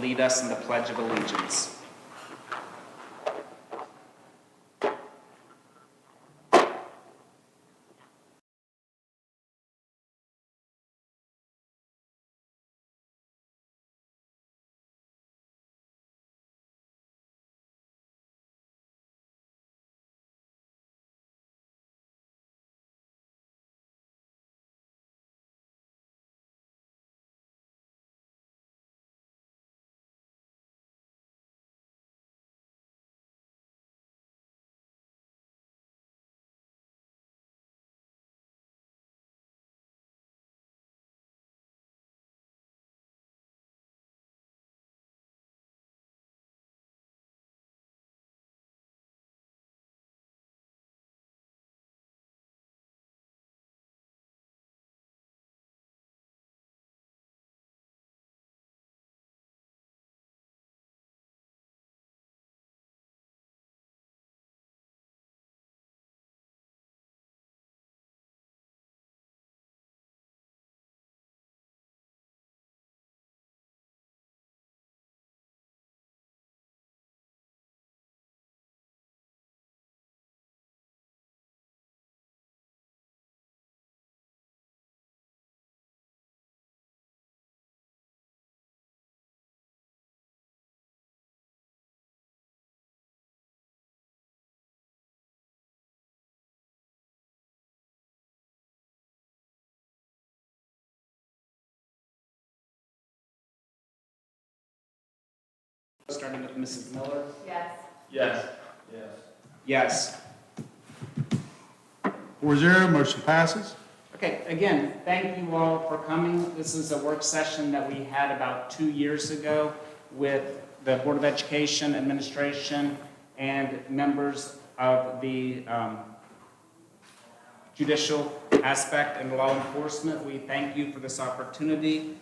lead us in the Pledge of Allegiance. Starting with Mrs. Miller. Yes. Yes. Yes. Yes. 4-0, motion passes. Okay, again, thank you all for coming. This is a work session that we had about 2 years ago with the Board of Education, administration, and members of the judicial aspect and law enforcement. We thank you for this opportunity.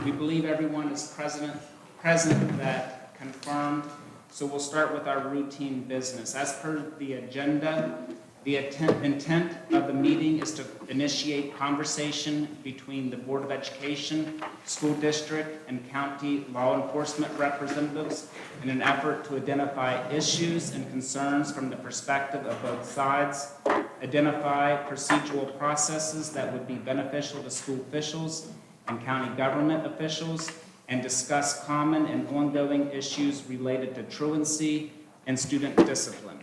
We believe everyone is present that confirmed. So we'll start with our routine business. As per the agenda, the intent of the meeting is to initiate conversation between the Board of Education, school district, and county law enforcement representatives in an effort to identify issues and concerns from the perspective of both sides, identify procedural processes that would be beneficial to school officials and county government officials, and discuss common and ongoing issues related to truancy and student discipline.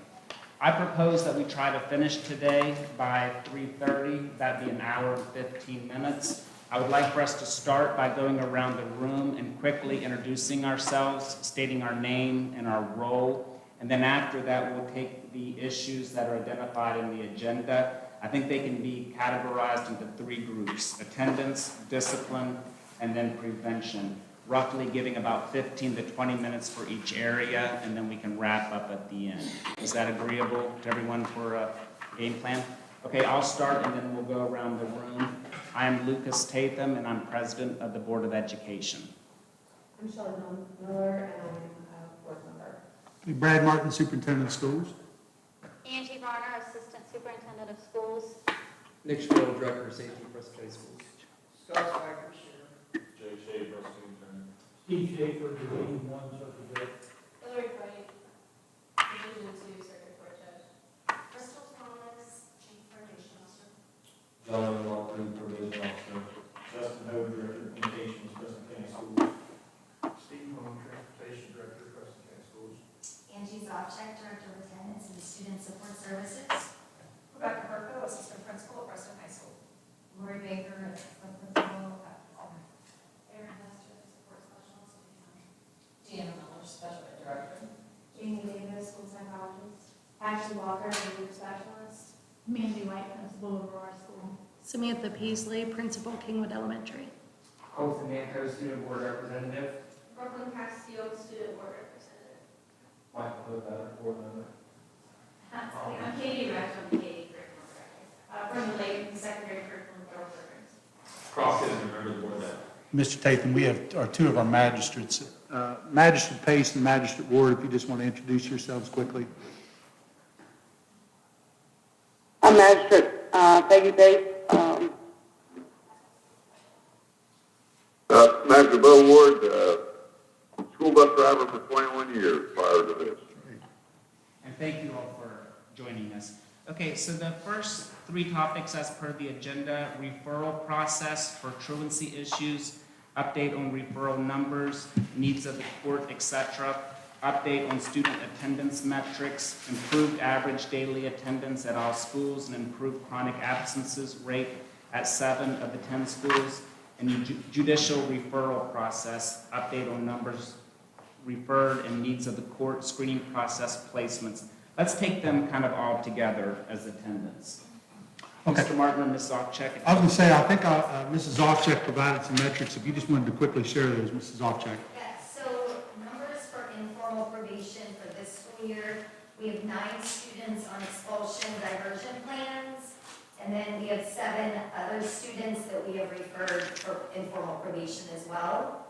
I propose that we try to finish today by 3:30. That'd be an hour and 15 minutes. I would like for us to start by going around the room and quickly introducing ourselves, stating our name and our role. And then after that, we'll take the issues that are identified in the agenda. I think they can be categorized into 3 groups: attendance, discipline, and then prevention, roughly giving about 15 to 20 minutes for each area, and then we can wrap up at the end. Is that agreeable to everyone for a game plan? Okay, I'll start and then we'll go around the room. I am Lucas Tatham, and I'm president of the Board of Education. I'm Shelley Miller, and I'm a board member. Brad Martin, superintendent of schools. Angie Varner, Assistant Superintendent of Schools. Nick Stroll, Director of Safety, Preston County Schools. Scott Spiker, Sheriff. Jay Shea, Preston. Steve Schaefer, Division 1 Circuit Judge. Hillary White, Division 2 Circuit Court Judge. Crystal Thomas, Chief Information Officer. John Walker, Probation Officer. Justin Ho, Director of Communications, Preston County Schools. Steve Home, Transportation Director, Preston County Schools. Angie Zofchek, Director of Attendance and Student Support Services. Rebecca Herco, Assistant Principal at Preston High School. Lori Baker, Assistant Principal at Auburn. Erin Hester, Support Specialist at County. Deanna Miller, Special Ed Director. Jamie Davis, School Psychologist. Ashley Walker, Youth Specialist. Mandy White, Principal of Aurora School. Samantha Peasley, Principal, Kingwood Elementary. Colton Manco, Student Board Representative. Brooklyn Castillo, Student Board Representative. Michael Hood, Board Member. I'm Katie Rex, I'm the Katie Curriculum Director. Brenda Lake, Secretary of Curriculum and Girl Programs. Cross is a member of the board now. Mr. Tatham, we have our 2 of our magistrates, Magistrate Pace and Magistrate Ward, if you just want to introduce yourselves quickly. I'm Magistrate Peggy Bates. Master Bo Ward, school bus driver for 21 years prior to this. And thank you all for joining us. Okay, so the first three topics as per the agenda: referral process for truancy issues, update on referral numbers, needs of the court, etc., update on student attendance metrics, improved average daily attendance at all schools, and improved chronic absences rate at 7 of the 10 schools, and judicial referral process, update on numbers referred and needs of the court, screening process, placements. Let's take them kind of all together as attendance. Okay. Mr. Martin or Ms. Ovchek? I was going to say, I think Mrs. Ovchek provided some metrics. If you just wanted to quickly share those, Mrs. Ovchek. Yes, so numbers for informal probation for this school year, we have 9 students on expulsion diversion plans, and then we have 7 other students that we have referred for informal probation as well.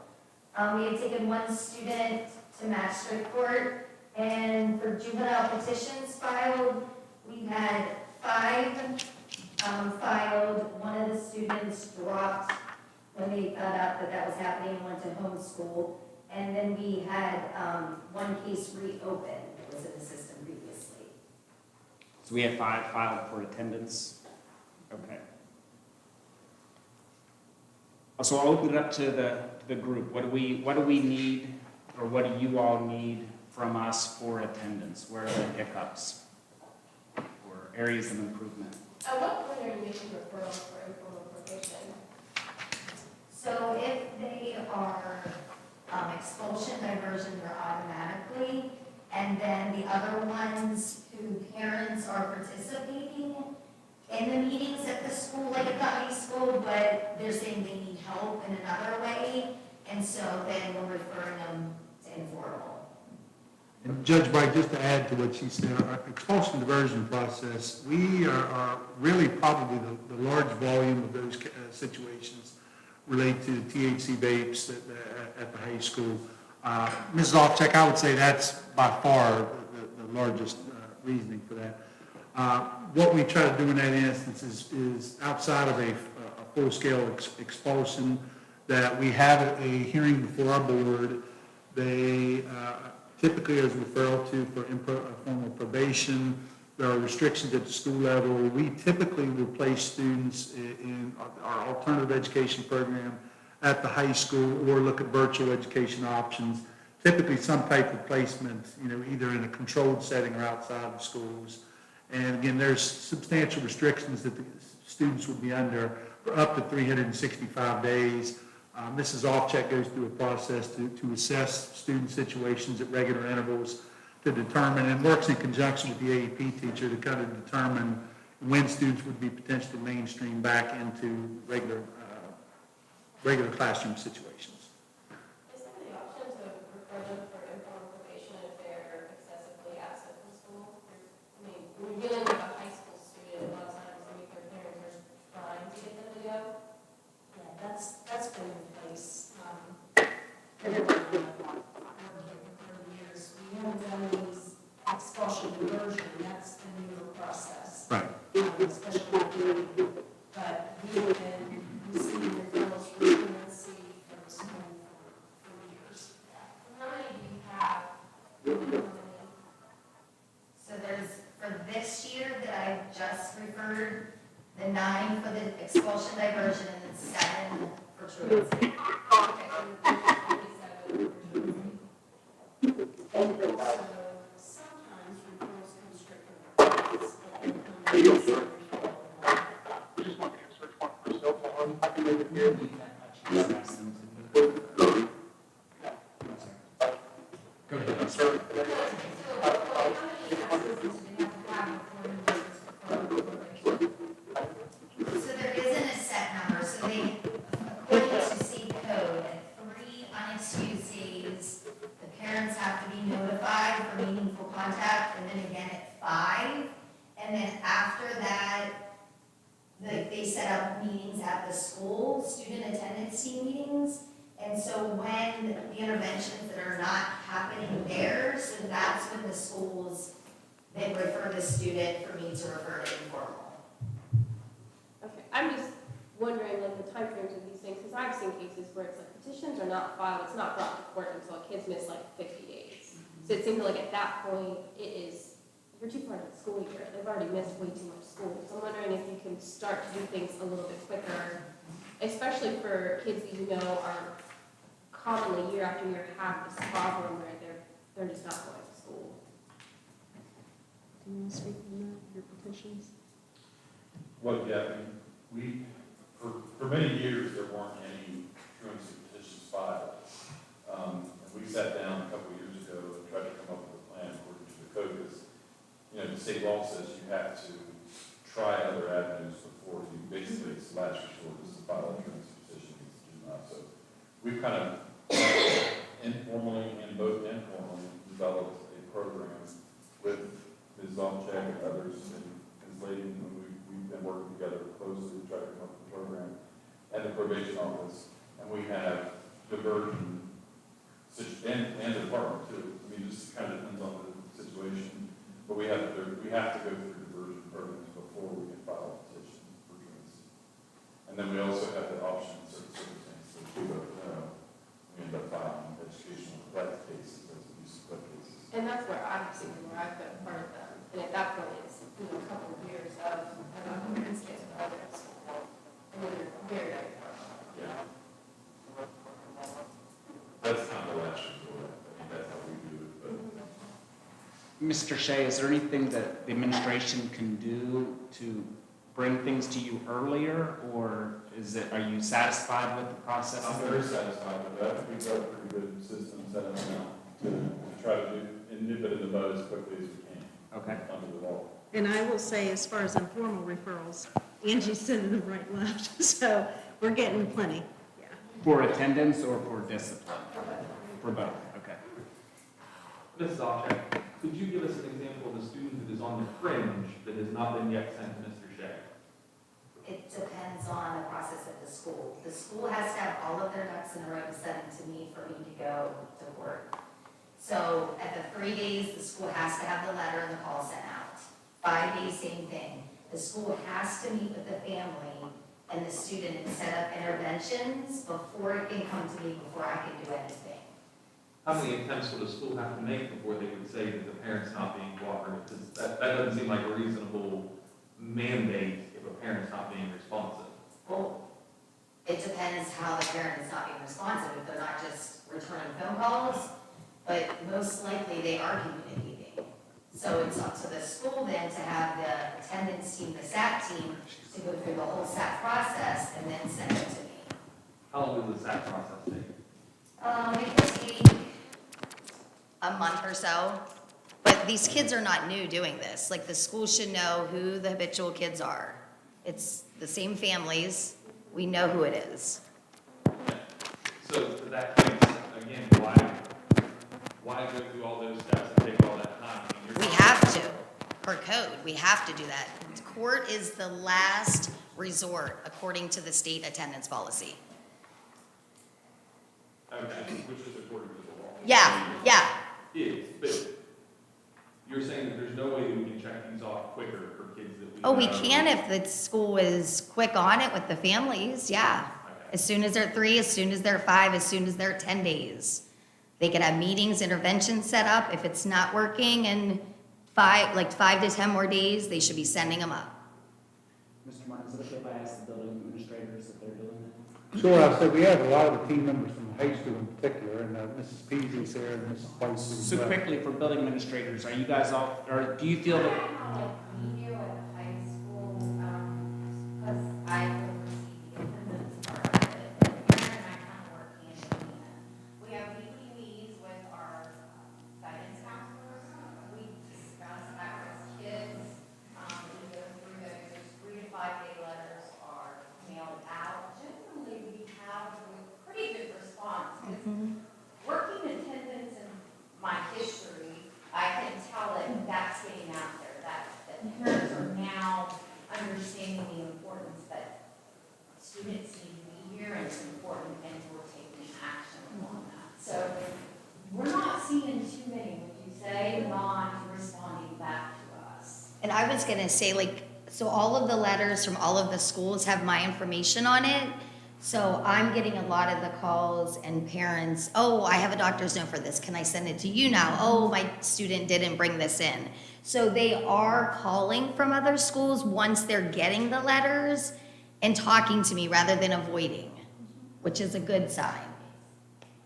We have taken 1 student to magistrate court, and for juvenile petitions filed, we had 5 filed. 1 of the students dropped when they found out that that was happening, went to homeschool. And then we had 1 case reopened that was in the system previously. So we have 5 filed for attendance. Okay. So I'll open it up to the group. What do we need, or what do you all need from us for attendance? Where are the hiccups or areas of improvement? At what point are you making referrals for informal probation? So if they are expulsion diversion, they're automatically. And then the other ones who parents are participating in the meetings at the school, like at the high school, but they're saying they need help in another way. And so then we're referring them to informal. And Judge Bright, just to add to what she said, our expulsion diversion process, we are really probably the large volume of those situations relate to THC vapes at the high school. Mrs. Ovchek, I would say that's by far the largest reasoning for that. What we try to do in that instance is outside of a full-scale expulsion, that we have a hearing before our board. They typically is referral to for informal probation. There are restrictions at the school level. We typically will place students in our alternative education program at the high school, or look at virtual education options. Typically some type of placement, either in a controlled setting or outside of schools. And again, there's substantial restrictions that the students would be under for up to 365 days. Mrs. Ovchek goes through a process to assess student situations at regular intervals to determine, and works in conjunction with the AEP teacher to kind of determine when students would be potentially mainstreamed back into regular classroom situations. Is there any option to refer them for informal probation if they're excessively absent from school? I mean, when you're dealing with a high school student, a lot of times, their parents are trying to get them to go. Yeah, that's been in place. For years. We haven't done these expulsion diversion, that's the newer process. Right. Especially, but we have been receiving referrals for truancy from school for years. How many do you have? So there's, for this year that I just referred, the 9 for the expulsion diversion and then 7 for truancy. And also, sometimes referrals come straight from the parents, but they come as a referral. Just want to get a search warrant for cell phone. I can make it here. Go ahead. Sir. So there isn't a set number, so they, according to state code, at 3 unexcused days, the parents have to be notified for meaningful contact, and then again at 5. And then after that, they set up meetings at the school, student attendance team meetings. And so when the interventions that are not happening there, so that's when the schools then refer the student for me to refer to informal. Okay, I'm just wondering, like, the timeframes of these things, because I've seen cases where it's like petitions are not filed, it's not brought to court until a kid's missed like 50 days. So it seems like at that point, you're too far into the school year. They've already missed way too much school. So I'm wondering if you can start to do things a little bit quicker, especially for kids that you know are commonly year after year have this problem where they're just not going to school. Do you want to speak on that, your petitions? Well, yeah, for many years, there weren't any truancy petitions filed. And we sat down a couple of years ago and tried to come up with a plan according to the code, because, the state law says you have to try other avenues before you, basically, it's last resort, is to file a truancy petition, it's not. So we've kind of informally and both informally developed a program with Ms. Zomchek and others, and Ms. Layden, and we've been working together closely to try to come up with a program, and the probation office, and we have diversion, and the department too. I mean, just kind of depends on the situation, but we have to go through diversion programs before we can file a petition for truancy. And then we also have the option in certain circumstances, that we end up filing educational neglect cases, as abuse neglect cases. And that's where I've seen where I've been part of them. And at that point, it's, a couple of years of these kids with other at school. And then you're very, very far. Yeah. That's kind of the last resort. I mean, that's how we do it, but. Mr. Shea, is there anything that the administration can do to bring things to you earlier, or are you satisfied with the process? I'm very satisfied with that. I think we've got a pretty good system set up now to try to nip it in the bud as quickly as we can. Okay. Under the law. And I will say, as far as informal referrals, Angie's sending them right and left, so we're getting plenty, yeah. For attendance or for discipline? For both, okay. Mrs. Zomchek, could you give us an example of a student that is on the fringe that has not been yet sent to Mr. Shea? It depends on the process at the school. The school has to have all of their ducks in a row to send it to me for me to go to work. So at the 3 days, the school has to have the letter and the call sent out. 5 days, same thing. The school has to meet with the family and the student and set up interventions before it can come to me, before I can do anything. How many attempts would a school have to make before they would say that the parent's not being cooperative? Because that doesn't seem like a reasonable mandate if a parent's not being responsive. Well, it depends how the parent is not being responsive, if they're not just returning phone calls, but most likely they are communicating. So it's up to the school then to have the attendance team, the SAT team, to go through the whole SAT process and then send it to me. How long does the SAT process take? It could take a month or so, but these kids are not new doing this. Like, the school should know who the habitual kids are. It's the same families, we know who it is. So to that point, again, why go through all those steps and take all that time? I mean, We have to, per code, we have to do that. Court is the last resort according to the state attendance policy. Okay, which is according to the law. Yeah. Is, but you're saying that there's no way that we can check these off quicker for kids that we Oh, we know? can if the school is quick on it with the families, yeah. Okay. As soon as they're 3, as soon as they're 5, as soon as they're 10 days. They could have meetings, interventions set up. If it's not working in 5 to 10 more days, they should be sending them up. Mr. Martin, is it okay if I ask the building administrators if they're doing that? Sure, I said we have a lot of the team members from the high school in particular, and Mrs. Peasy's there, and Mrs. Weiss is So quickly, for building administrators, are you guys all, or do you feel that, We do at the high school, because I oversee the attendance part of it, and Karen and I kind of work hand in hand. We have weekly meetings with our guidance counselors. We discuss at-risk kids. We go through those 3 to 5 day letters are mailed out. Generally, we have a pretty good response. Working attendance in my history, I can tell that that's getting out there, that parents are now understanding the importance that students need to be here, and it's important, and we're taking action on that. So we're not seeing too many, would you say, not responding back to us. And I was gonna say, so all of the letters from all of the schools have my information on it, So I'm getting a lot of the calls and parents, oh, I have a doctor's note for this, can I send it to you now? Oh, my student didn't bring this in. So they are calling from other schools once they're getting the letters and talking to me rather than avoiding, which is a good sign.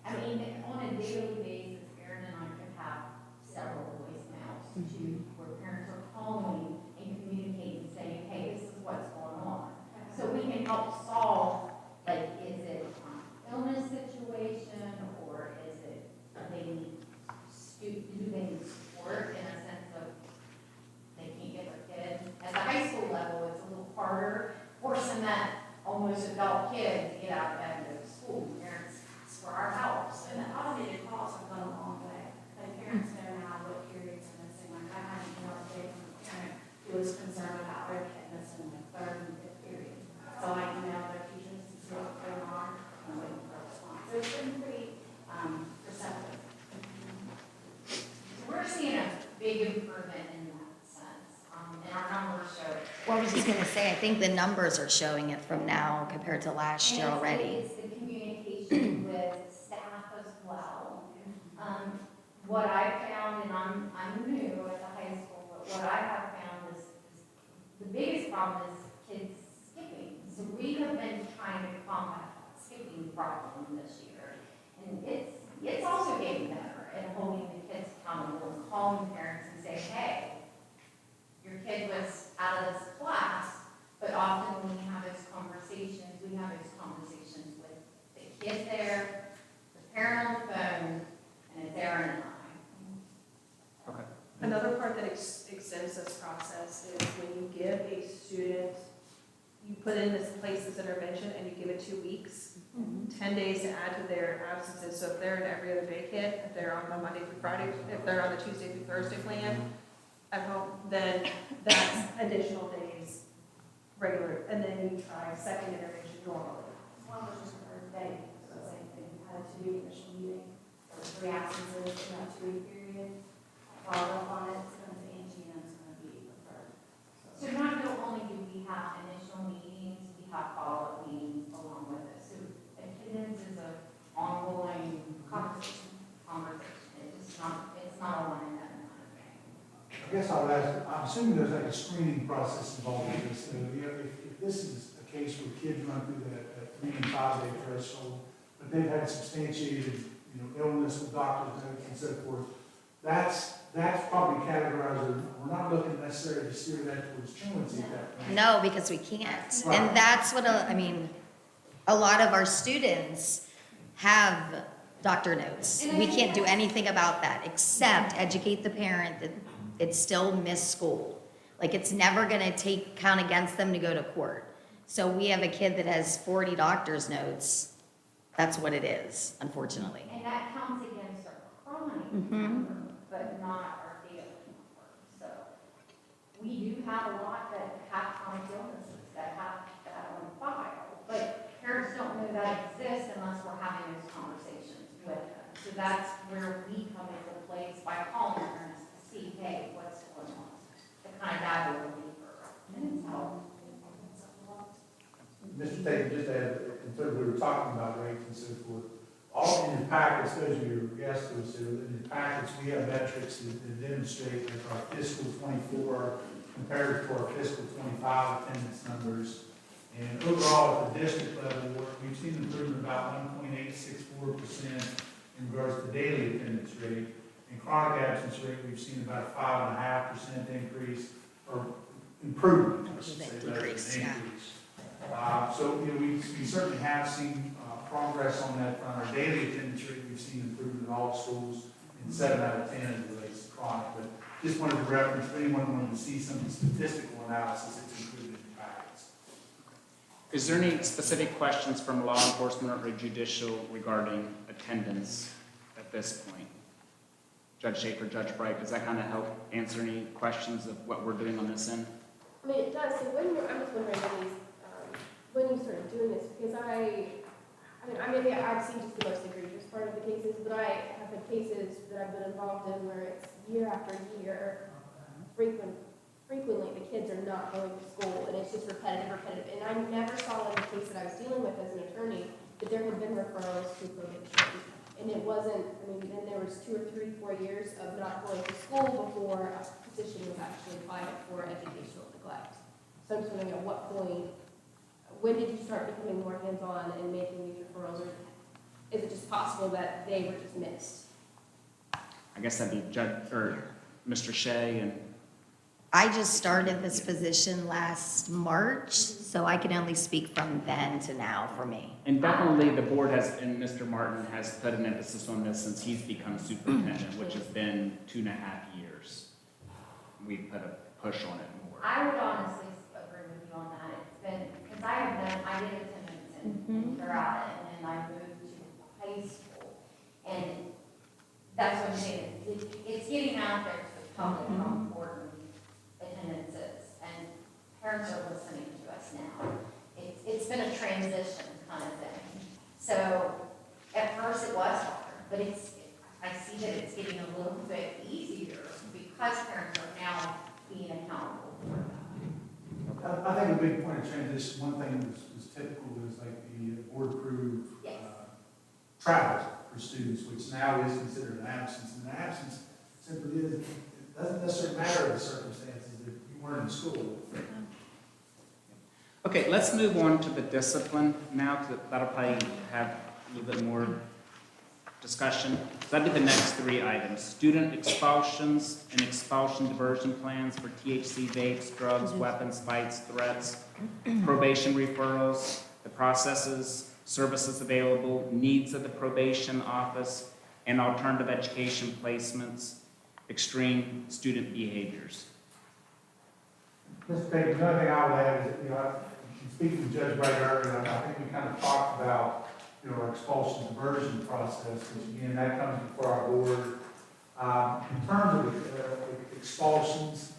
I mean, on a daily basis, Erin and I could have several voicemails to where parents are calling and communicating, saying, hey, this is what's going on. So we can help solve, like, is it an illness situation, or is it, do they need support in a sense of they can't get their kid? At the high school level, it's a little harder, forcing that almost adult kid to get out of bed and go to school. Parents, it's for our house. And the automated calls have gone a long way. Like parents know now what periods are missing. Like I had an email today from a parent who was concerned about their kid missing the third and fifth period. So I emailed their teachers to see what's going on and waiting for a response. So it's been pretty receptive. We're seeing a big improvement in that sense, and our numbers show it. Well, I was just gonna say, I think the numbers are showing it from now compared to last year already. It's the communication with staff as well. What I found, and I'm new at the high school, but what I have found is the biggest problem is kids skipping. So we have been trying to combat that skipping problem this year. And it's also getting better at holding the kids accountable and calling parents and say, hey, your kid was out of this class, but often when we have those conversations with the kid there, the parent on the phone, and it's Erin and I. Okay. Another part that extends this process is when you give a student, you put in this places intervention and you give it 2 weeks, 10 days to add to their absences. So if they're an every other day kid, if they're on the Monday through Friday, if they're on the Tuesday through Thursday plan at home, then that's additional days regular, and then you try second intervention normally. One was just the first day, so the same thing, had a 2-week initial meeting, there was 3 absences in that 2-week period. Follow up on it, it's going to Angie, and it's going to be referred. So not only do we have initial meetings, we have follow-up meetings along with it. So attendance is an ongoing conversation. It's not a one and done kind of thing. I guess I'll ask, I'm assuming there's like a screening process involved in this. If this is a case where kids run through that 3 and 5 day threshold, but they've had substantiated, illness with doctor's notes and so forth, that's probably categorized as, we're not looking necessarily to steer that towards truancy at that point. No, because we can't. Right. And that's what, a lot of our students have doctor notes. We can't do anything about that except educate the parent that it's still missed school. Like, it's never gonna count against them to go to court. So we have a kid that has 40 doctor's notes. That's what it is, unfortunately. And that counts against our chronic number, but not our daily number. So we do have a lot that have chronic illnesses that have that on file, but parents don't know that exists unless we're having those conversations with them. So that's where we come into place by calling parents to see, hey, what's going on? To kind of dive a little deeper. And it's helped. Mr. Tate, just add, until we were talking about rates and so forth, all in your packets, those of your guests who said, in your packets, we have metrics that demonstrate that our fiscal 24 compared to our fiscal 25 attendance numbers. And overall, at the district level, we've seen improvement about 1.864% in regards to daily attendance rate. In chronic absence rate, we've seen about a 5.5% increase, or improvement, I should say, rather than increase. So, we certainly have seen progress on that front. Our daily attendance rate, we've seen improvement in all schools, and 7 out of 10 as it relates to chronic. But just wanted to reference, if anyone wanted to see some statistical analysis, it's included in the packets. Is there any specific questions from law enforcement or judicial regarding attendance at this point? Judge Schaefer, Judge Bright, does that kind of help answer any questions of what we're doing on this end? I mean, it does. So I'm just wondering when you started doing this, because maybe I've seen just the most egregious part of the cases, but I have had cases that I've been involved in where it's year after year, frequent frequently the kids are not going to school, and it's just repetitive. And I never saw in the case that I was dealing with as an attorney that there had been referrals to probation. And it wasn't, I mean, then there was 2 or 3, 4 years of not going to school before a petition was actually filed for educational neglect. So I'm just wondering at what point, when did you start becoming more hands-on and making these referrals, or is it just possible that they were just missed? I guess that'd be Judge, or Mr. Shea and I just started this position last March, so I can only speak from then to now for me. And definitely the board has, and Mr. Martin has put an emphasis on this since he's become superintendent, which has been 2.5 years. We've put a push on it more. I would honestly agree with you on that. It's been, because I did attendance in Terrata, and then I moved to high school. And that's what I'm saying, it's getting out there to the public how important attendance is, and parents are listening to us now. It's been a transition kind of thing. So at first it was hard, but I see that it's getting a little bit easier because parents are now being accountable for that. I think a big point of transition, one thing that was typical was like the board approved Yes. travel for students, which now is considered an absence. And the absence simply is, it doesn't necessarily matter the circumstances if you weren't in school. Okay, let's move on to the discipline now, because that'll probably have a little bit more discussion. That'd be the next 3 items. Student expulsions and expulsion diversion plans for THC, vapes, drugs, weapons, fights, threats, probation referrals, the processes, services available, needs of the probation office, and alternative education placements, extreme student behaviors. Mr. Baker, the only thing I would add is, speaking to Judge Wright earlier, I think we kind of talked about, our expulsion diversion process, which again, that comes before our board. In terms of expulsions,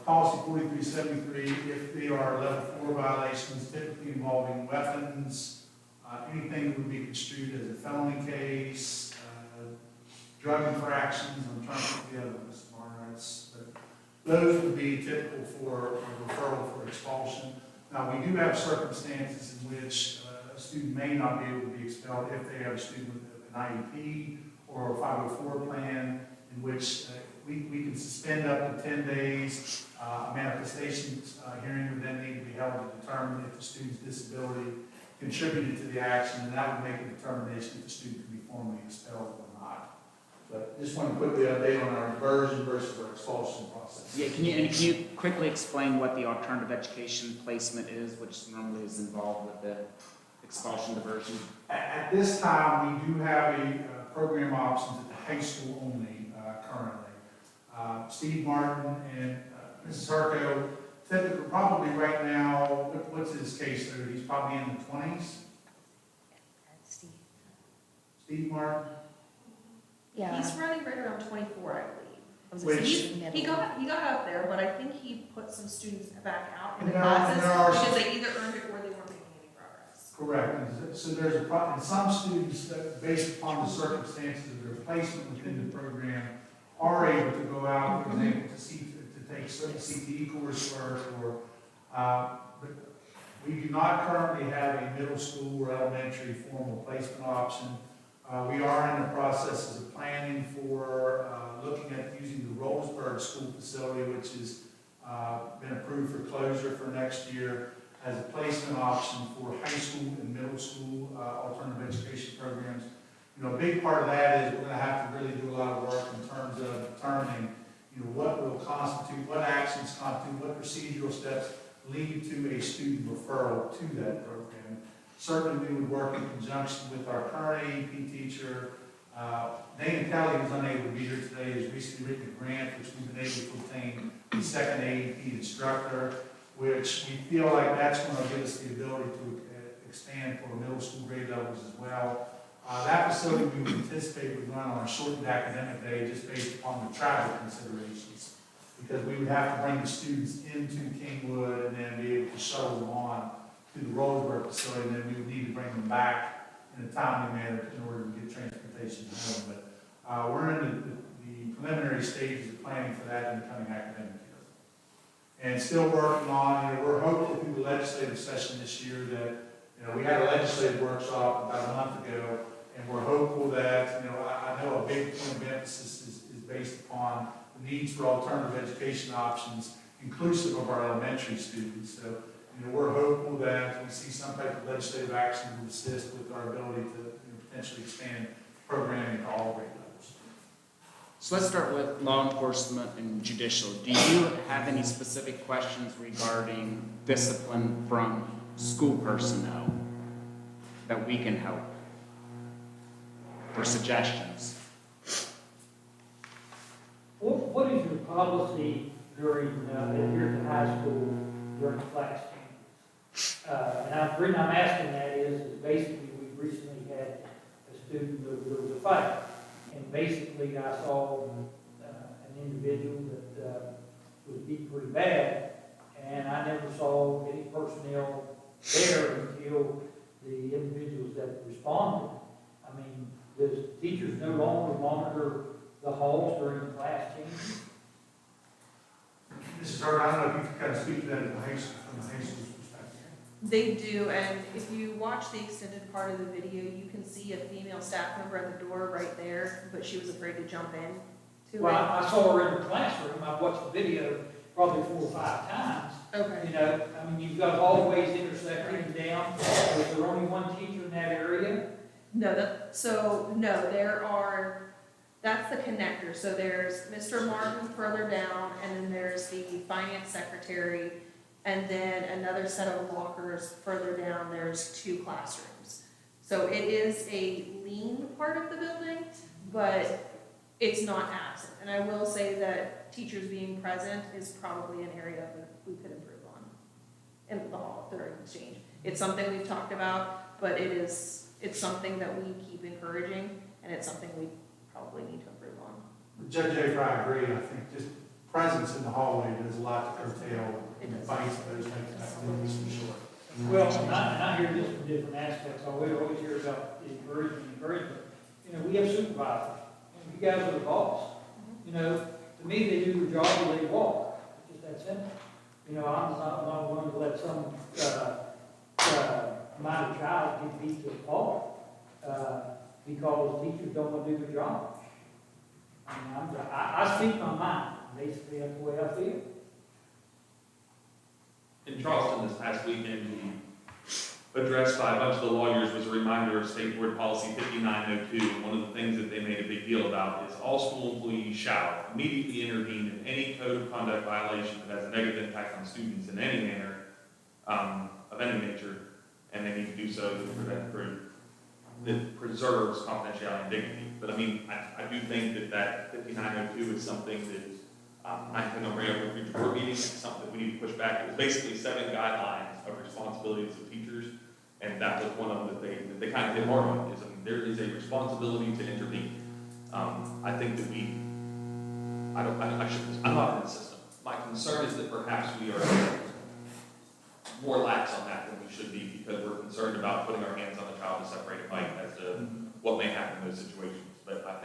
policy 4373, if they are level 4 violations, typically involving weapons, anything that would be construed as a felony case, drug infractions, I'm trying to think of the other ones, but those would be typical for a referral for expulsion. Now, we do have circumstances in which a student may not be able to be expelled if they have a student with an IEP or a 504 plan, in which we can suspend up to 10 days. A manifestation hearing would then need to be held to determine if the student's disability contributed to the action, and that would make a determination if the student can be formally expelled or not. But just want to quickly update on our diversion versus our expulsion process. Yeah, can you quickly explain what the alternative education placement is, which normally is involved with the expulsion diversion? At this time, we do have a program options at the high school only currently. Steve Martin and Mrs. Harko, typically, probably right now, what's his case load? He's probably in the 20s? Steve Martin? Yeah. He's running right around 24, I believe. Which- He got up there, but I think he put some students back out in the And classes there are because some- they either earned it or they weren't making any progress. Correct. And so there's a problem, and some students that, based upon the circumstances of their placement within the program, are able to go out, for example, to take certain CTE coursework or, but we do not currently have a middle school or elementary formal placement option. We are in the processes of planning for, looking at using the Rollsburg School facility, which has been approved for closure for next year, as a placement option for high school and middle school alternative education programs. A big part of that is we're going to have to really do a lot of work in terms of determining, what will constitute, what actions constitute, what procedural steps lead to a student referral to that program. Certainly, we would work in conjunction with our current AEP teacher. Dana Kelly, who's unable to be here today, has recently written a grant, which we've been able to obtain a second AEP instructor, which we feel like that's going to give us the ability to expand for middle school grade levels as well. That facility we would anticipate would run on a shortened academic day just based upon the travel considerations, because we would have to bring the students into Kingwood and then be able to shuttle them on to the Rollsburg facility, and then we would need to bring them back in a timely manner in order to get transportation home. But we're in the preliminary stages of planning for that in the coming academic year. and still working on, we're hopeful through the legislative session this year that, we had a legislative workshop about a month ago, and we're hopeful that, I know a big point of emphasis is based upon the needs for alternative education options, inclusive of our elementary students. So, we're hopeful that we see some type of legislative action to assist with our ability to potentially expand programming to all grade levels. So let's start with law enforcement and judicial. Do you have any specific questions regarding discipline from school personnel that we can help? Or suggestions? What is your policy during, if you're in high school, during class changes? And the reason I'm asking that is basically we recently had a student, there was a fight, and basically I saw an individual that was beat pretty bad, and I never saw any personnel there until the individuals that responded. I mean, does teachers no longer monitor the halls during the class changes? Mrs. Hurd, I don't know if you can kind of speak to that from the high school's perspective. They do, and if you watch the extended part of the video, you can see a female staff member at the door right there, but she was afraid to jump in to Well, it. I saw her in the classroom, I watched the video probably 4 or 5 times. Okay. I mean, you've got hallways intersecting down, is there only one teacher in that area? No, that's the connector. So there's Mr. Martin further down, and then there's the finance secretary, and then another set of lockers further down, there's 2 classrooms. So it is a lean part of the building, but it's not absent. And I will say that teachers being present is probably an area that we could improve on in the hall during exchange. It's something we've talked about, but it's something that we keep encouraging, and it's something we probably need to improve on. Judge Avery, I agree. I think just presence in the hallway does a lot to curtail fights and those types of activities for sure. Well, and I hear this from different aspects, I always hear about the encouragement. We have supervisors, and you guys are the boss. To me, they do their job or they walk, it's just that simple. I'm not one to let some, minor child get beat to a pulp, because teachers don't want to do their job. I speak my mind, basically that's the way I feel. In Charleston this past weekend, addressed by a bunch of the lawyers was a reminder of State Board Policy 5902. And one of the things that they made a big deal about is all school employees shall immediately intervene in any code of conduct violation that has a negative impact on students in any manner of any nature, and they need to do so that preserves confidentiality and dignity. But I mean, I do think that 5902 is something that I'm going to bring up in future board meetings. It's something that we need to push back. It was basically 7 guidelines of responsibilities of teachers, and that was one of them that they kind of hit hard on. There is a responsibility to intervene. I think that I'm not in the system. My concern is that perhaps we are more lax on that than we should be, because we're concerned about putting our hands on the child to separate a fight as to what may happen in those situations. But I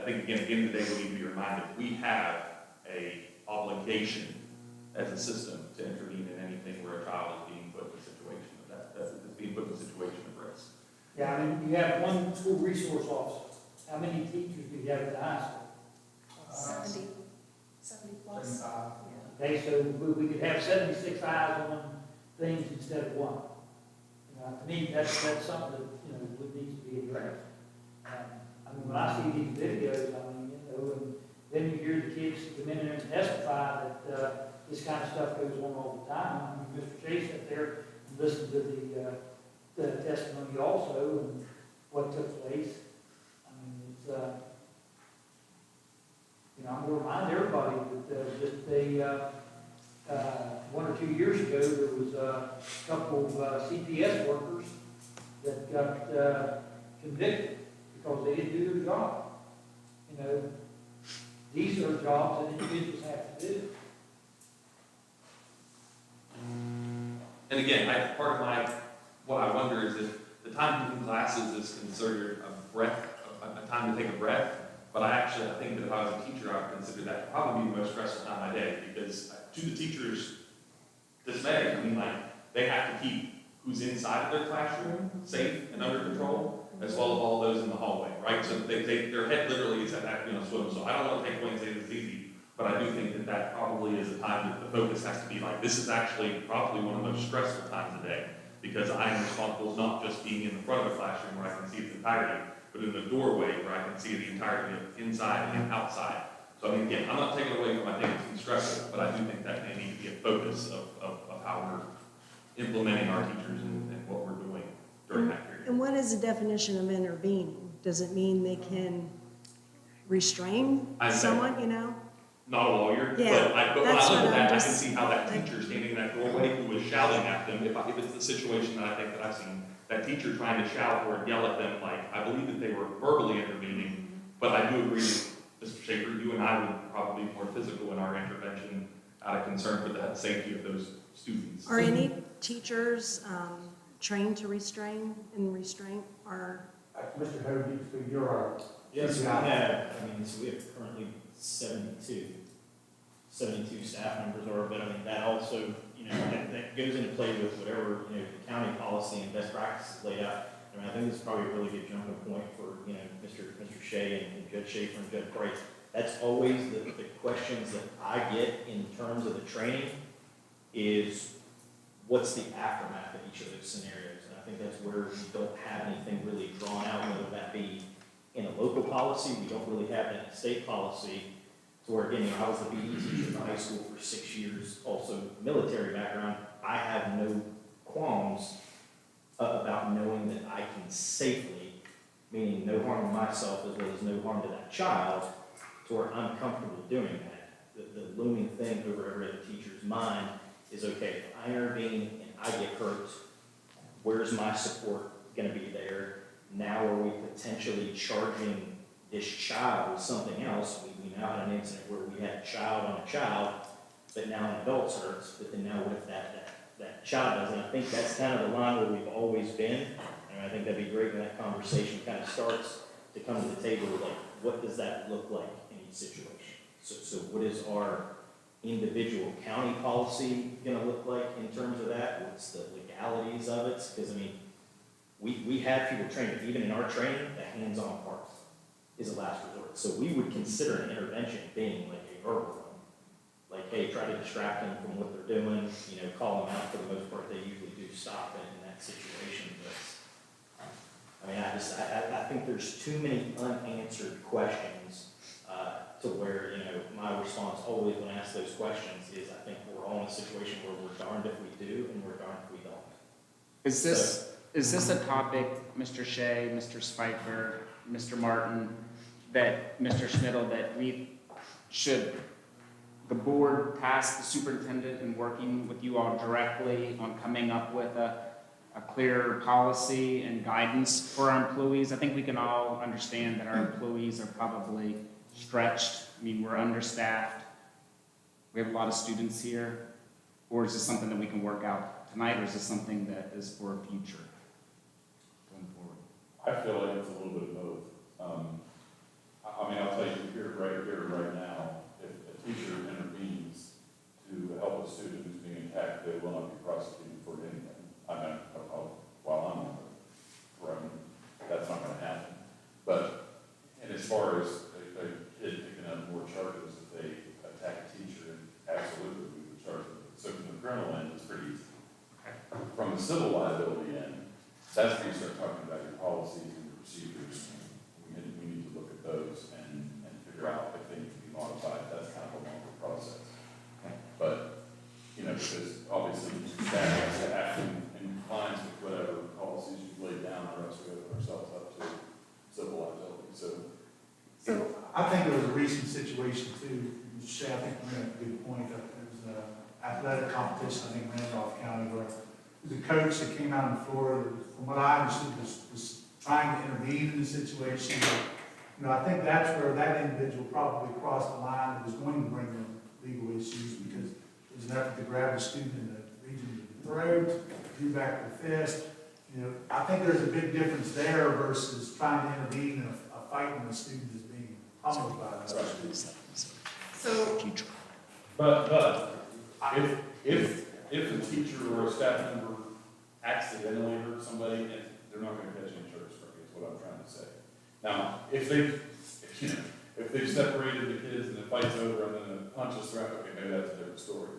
think again, at the end of the day, we need to be reminded we have a obligation as a system to intervene in anything where a child is being put in a situation that's being put in a situation of risk. Yeah, I mean, you have one school resource officer. How many teachers do you have at the high school? 70 plus. Okay, so we could have 76 eyes on things instead of 1. To me, that's something that, would need to be addressed. I mean, when I see these videos, and then you hear the kids come in there and testify that this kind of stuff goes on all the time. I mean, Mr. Chase up there and listened to the testimony also and what took place. I mean, it's, I'm going to remind everybody that 1 or 2 years ago, there was a couple of CPS workers that got convicted because they didn't do their job. These are jobs that individuals have to do. And again, part of what I wonder is if the time between classes is considered a time to take a breath. But I think that if I was a teacher, I would consider that to probably be the most stressful time of my day, because to the teacher's dismay, I mean, like, they have to keep who's inside of their classroom safe and under control, as well as all those in the hallway, right? So their head literally is at that, swim. So I don't want to take away and say it's easy, but I do think that that probably is a time that the focus has to be like, this is actually probably one of the most stressful times of the day, because I am responsible not just being in the front of the classroom where I can see its entirety, but in the doorway where I can see the entirety of inside and outside. So I mean, again, I'm not taking away from, I think it's stressful, but I do think that may need to be a focus of how we're implementing our teachers and what we're doing during that period. And what is the definition of intervening? Does it mean they can restrain I'd say- someone, you know? Not a lawyer, Yeah, but when I that's look what at I'm that, I can just- see how that teacher standing in that doorway who was shouting at them, if it's the situation that I think that I've seen, that teacher trying to shout or yell at them, like, I believe that they were verbally intervening, but I do agree with Mr. Schaefer, you and I would probably be more physical in our intervention out of concern for the safety of those students. Are any teachers trained to restrain and restraint, or? Mr. Hogan, you're our. Yes, we have, so we have currently 72 staff members, but I mean, that also, that goes into play with whatever, the county policy and best practices laid out. I mean, I think this is probably a really good jumping point for, Mr. Shea and Judge Schaefer and Judge Price. That's always the questions that I get in terms of the training is, what's the aftermath of each of those scenarios? And I think that's where we don't have anything really drawn out, whether that be in a local policy, we don't really have that in a state policy. So where, again, I was the BE teacher in the high school for 6 years, also military background. I have no qualms about knowing that I can safely, meaning no harm to myself as well as no harm to that child, to where I'm comfortable doing that. The looming thing over every other teacher's mind is, okay, if I intervene and I get hurt, where's my support going to be there? Now are we potentially charging this child with something else? We now had an incident where we had a child on a child, but now an adult's hurts, but then now what if that child does? And I think that's kind of the line where we've always been, and I think that'd be great when that conversation kind of starts to come to the table, like, what does that look like in each situation? So what is our individual county policy gonna look like in terms of that? What's the legalities of it? Because, I mean, we have people trained, even in our training, the hands-on part is a last resort. So we would consider an intervention being like a verbal one. Like, hey, try to distract them from what they're doing, call them out. For the most part, they usually do stop in that situation. But, I mean, I think there's too many unanswered questions to where, my response always when asked those questions is, I think we're all in a situation where we're darned if we do and we're darned if we don't. Is this a topic, Mr. Shea, Mr. Spiker, Mr. Martin, that Mr. Schmidl, that should the board task the superintendent in working with you all directly on coming up with a clear policy and guidance for our employees? I think we can all understand that our employees are probably stretched. I mean, we're understaffed. We have a lot of students here. Or is this something that we can work out tonight, or is this something that is for a future going forward? I feel like it's a little bit of both. I'll tell you right now, if a teacher intervenes to help a student who's being attacked, they will not be prosecuted for anything. While I'm on the throne, that's not going to happen. But, and as far as a kid picking up more charges if they attack a teacher, absolutely we would charge them. So from the criminal end, it's pretty easy. From the civil liability end, that's when you start talking about your policies and your procedures. We need to look at those and figure out if they need to be modified. That's kind of a longer process. But, because obviously staff has to act in compliance with whatever policies you've laid down, or else we open ourselves up to civil liability. So I think there was a recent situation too, Mr. Shea, I think you made a good point. There was an athletic competition, I think, in Randolph County, where the coach that came out on the floor, from what I understood, was trying to intervene in the situation. But, I think that's where that individual probably crossed the line and was going to bring in legal issues, because it was an effort to grab the student in the region of the throat, drew back the fist. I think there's a big difference there versus trying to intervene in a fight when the student is being pummeled by the student. So, But If a teacher or a staff member accidentally hurt somebody, and they're not gonna catch any charges for it, is what I'm trying to say. Now, if they've separated the kids and the fight's over and then the punch is thrown, okay, maybe that's a different story,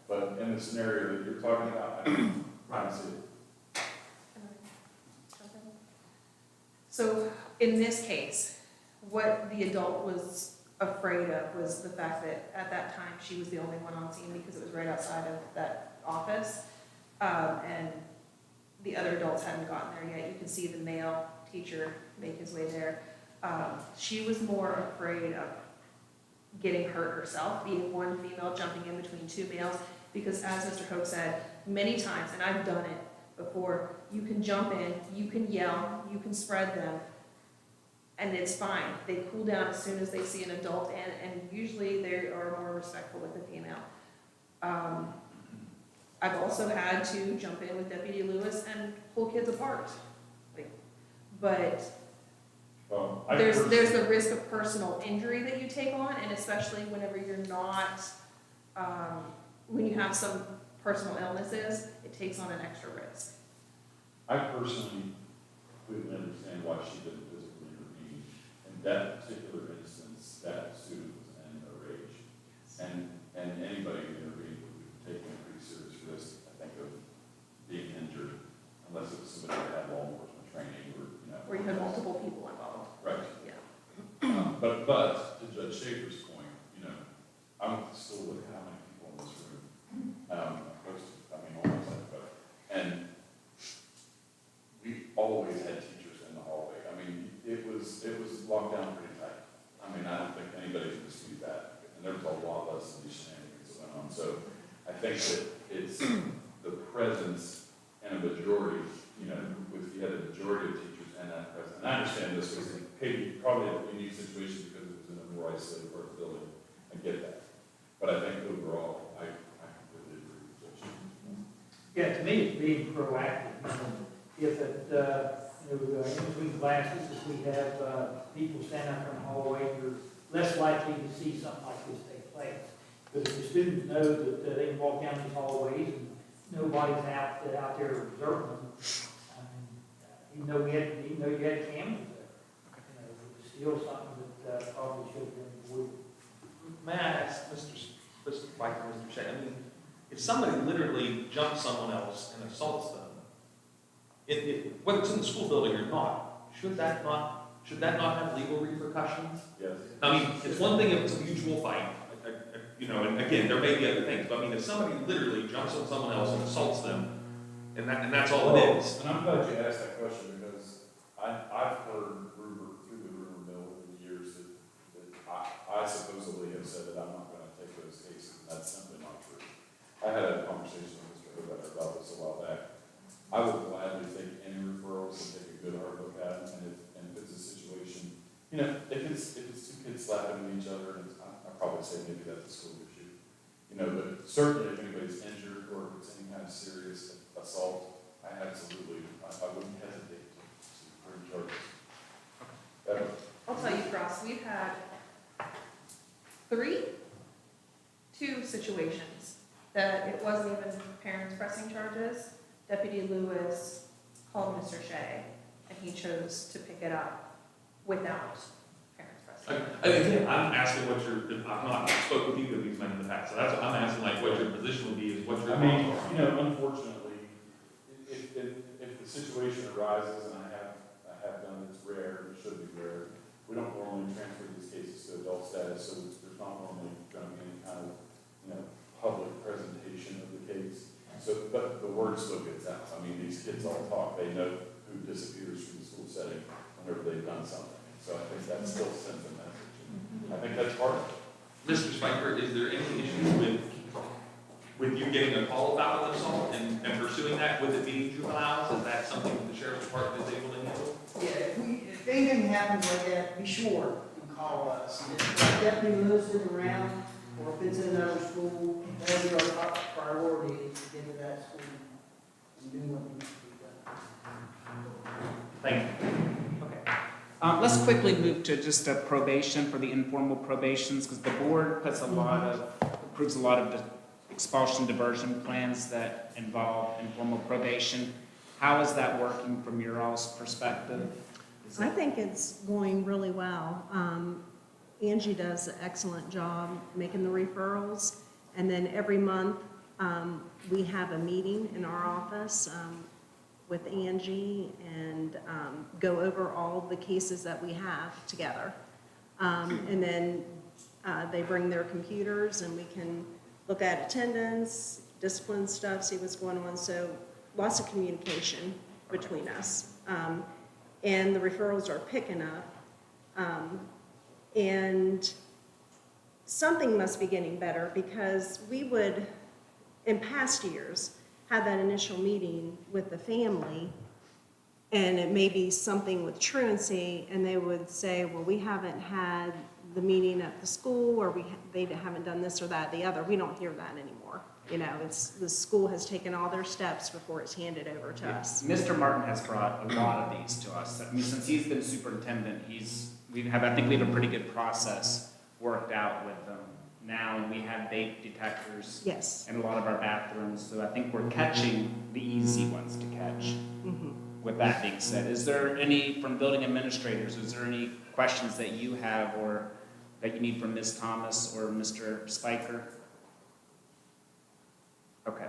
but in the scenario that you're talking about, I don't see it. So in this case, what the adult was afraid of was the fact that at that time, she was the only one on scene because it was right outside of that office. And the other adults hadn't gotten there yet. You can see the male teacher make his way there. She was more afraid of getting hurt herself, being one female jumping in between two males, because as Mr. Hope said, many times, and I've done it before, you can jump in, you can yell, you can spread them, and it's fine. They cool down as soon as they see an adult, and usually they are more respectful with the female. I've also had to jump in with Deputy Lewis and pull kids apart. But there's the risk of personal injury that you take on, and especially whenever you're not, when you have some personal illnesses, it takes on an extra risk. I personally couldn't understand why she didn't physically intervene. In that particular instance, that student was in a rage. And anybody who intervened would be taking a pretty serious risk, I think, of being injured, unless it was somebody that had law enforcement training or, Or you had multiple people involved. Right. Yeah. But to Judge Schaefer's point, I went to school with how many people in this room? Almost everybody. And we always had teachers in the hallway. It was locked down pretty tight. I don't think anybody can dispute that. And there was a lot less of these shenanigans that went on. So I think that it's the presence and a majority, if you had a majority of teachers and that presence. And I understand this was probably a unique situation because it was in a more isolated part of the building. I get that. But I think overall, I completely agree with Judge. Yeah, to me, it's being proactive. If it, in between classes, if we have people stand out in the hallway, you're less likely to see something like this take place. But if the students know that they can walk down these hallways and nobody's out there observing them, even though you had cameras there, it's still something that probably should have been avoided. May I ask Mr. Spiker, Mr. Shea, if somebody literally jumps someone else and assaults them, whether it's in the school building or not, should that not have legal repercussions? Yes. It's one thing if it's a mutual fight, and again, there may be other things, but if somebody literally jumps on someone else and assaults them, and that's all it is. And I'm glad you asked that question because I've heard through the rumor mill over the years that I supposedly have said that I'm not going to take those cases, and that's simply not true. I had a conversation with Mr. Hoback about this a while back. I would gladly take any referrals and take a good hard look at them, and if it's a situation, if it's two kids slapping at each other, I'd probably say maybe that's a school issue. But certainly if anybody's injured or if it's any kind of serious assault, I wouldn't hesitate to bring charges. I'll tell you, Ross, we've had two situations that it wasn't even parents pressing charges. Deputy Lewis called Mr. Shea, and he chose to pick it up without parents pressing. I'm asking I've not spoken with either of these men in the past, so that's what I'm asking, what your position would be, is what your thoughts are. Unfortunately, if the situation arises, and I have done, it's rare, it should be rare, we don't normally transfer these cases to adult status, so there's not normally going to be any kind of, public presentation of the case. So, but the word still gets out. These kids all talk, they know who disappears from the school setting whenever they've done something. So I think that still sends a message. I think that's part of it. Mr. Spiker, is there any issue with you getting a call about an assault and pursuing that with it being juveniles? Is that something that the sheriff's department is able to handle? Yeah, if anything happens like that, be sure and call us. And if Deputy Lewis is around, or if it's in another school, that'll be our top priority to get to that school and do what needs to be done. Thank you. Okay. Let's quickly move to just a probation for the informal probations, because the board approves a lot of expulsion diversion plans that involve informal probation. How is that working from your all's perspective? I think it's going really well. Angie does an excellent job making the referrals, and then every month, we have a meeting in our office, with Angie and, go over all the cases that we have together. And then, they bring their computers and we can look at attendance, discipline stuff, see what's going on, so lots of communication between us. And the referrals are picking up. And something must be getting better, because we would, in past years, have that initial meeting with the family, and it may be something with truancy, and they would say, well, we haven't had the meeting at the school, or they haven't done this or that, the other. We don't hear that anymore. You know, the school has taken all their steps before it's handed over to us. Mr. Martin has brought a lot of these to us. I mean, since he's been superintendent, I think we have a pretty good process worked out with them now, and we have vape detectors. Yes. In a lot of our bathrooms, so I think we're catching the easy ones to catch. Mm-hmm. With that being said, is there any, from building administrators, is there any questions that you have or that you need from Ms. Thomas or Mr. Spiker? Okay.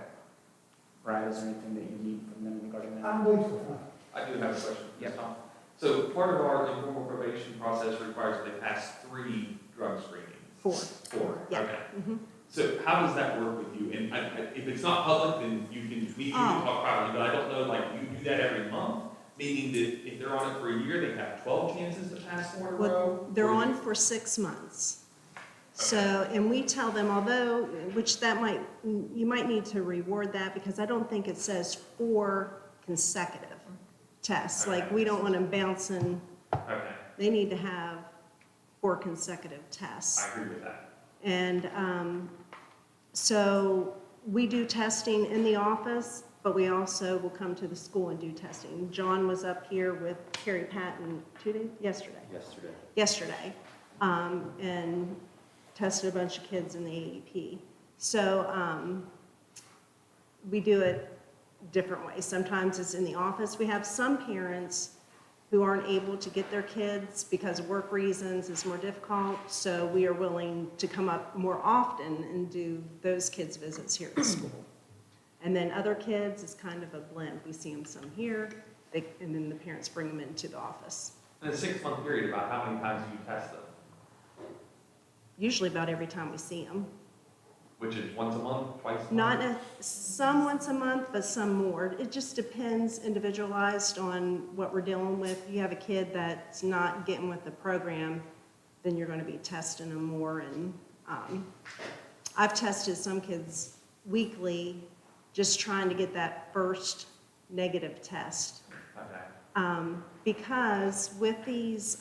Brad, is there anything that you need from them regarding that? I'm going to. I do have a question. Yeah. Tom. So part of our informal probation process requires they pass 3 drug screenings. 4. 4, Yeah. okay. Mm-hmm. So how does that work with you? And if it's not public, then you can talk privately, but I don't know, like, you do that every month? Meaning that if they're on it for a year, they have 12 chances to pass 4 in a row? Well, they're on for 6 months. So, and we tell them, although, which you might need to reward that, because I don't think it says 4 consecutive tests. Okay. Like, we don't want them bouncing. Okay, They need to have 4 consecutive tests. I agree with that. And so we do testing in the office, but we also will come to the school and do testing. John was up here with Carrie Patton yesterday, and tested a bunch of kids in the AEP. So we do it different ways. Sometimes it's in the office. We have some parents who aren't able to get their kids because of work reasons, it's more difficult, so we are willing to come up more often and do those kids' visits here at school. And then other kids, it's kind of a blend. We see them some here, and then the parents bring them into the office. In a 6-month period, about how many times do you test them? Usually about every time we see them. Which is once a month, twice a month? Not, some once a month, but some more. It just depends, individualized on what we're dealing with. If you have a kid that's not getting with the program, then you're going to be testing them more. And I've tested some kids weekly, just trying to get that first negative test. Okay. Because with these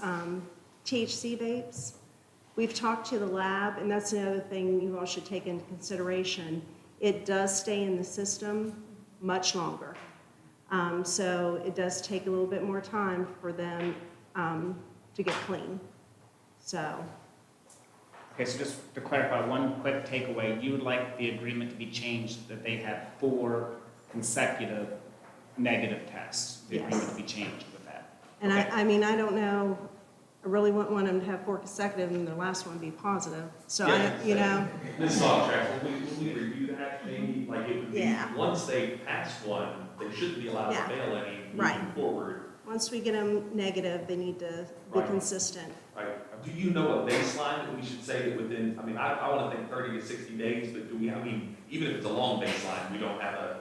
THC vapes, we've talked to the lab, and that's another thing you all should take into consideration. It does stay in the system much longer. So it does take a little bit more time for them to get clean. So. Okay, so just to clarify, one quick takeaway, you would like the agreement to be changed that they have 4 consecutive negative tests. The Yes. agreement to be changed with that. And Okay. I mean, I don't know, I really wouldn't want them to have 4 consecutive and their last one be positive. So, you know. Ms. Sawtrack, when we review that, maybe, like, it would be, Yeah. once they pass one, they shouldn't be allowed to Yeah. fail any Right. moving forward. Once we get them negative, they need to be Right. consistent. Right, do you know a baseline that we should say that within, I mean, I wanna think 30 to 60 days, but do we, I mean, even if it's a long baseline, we don't have a,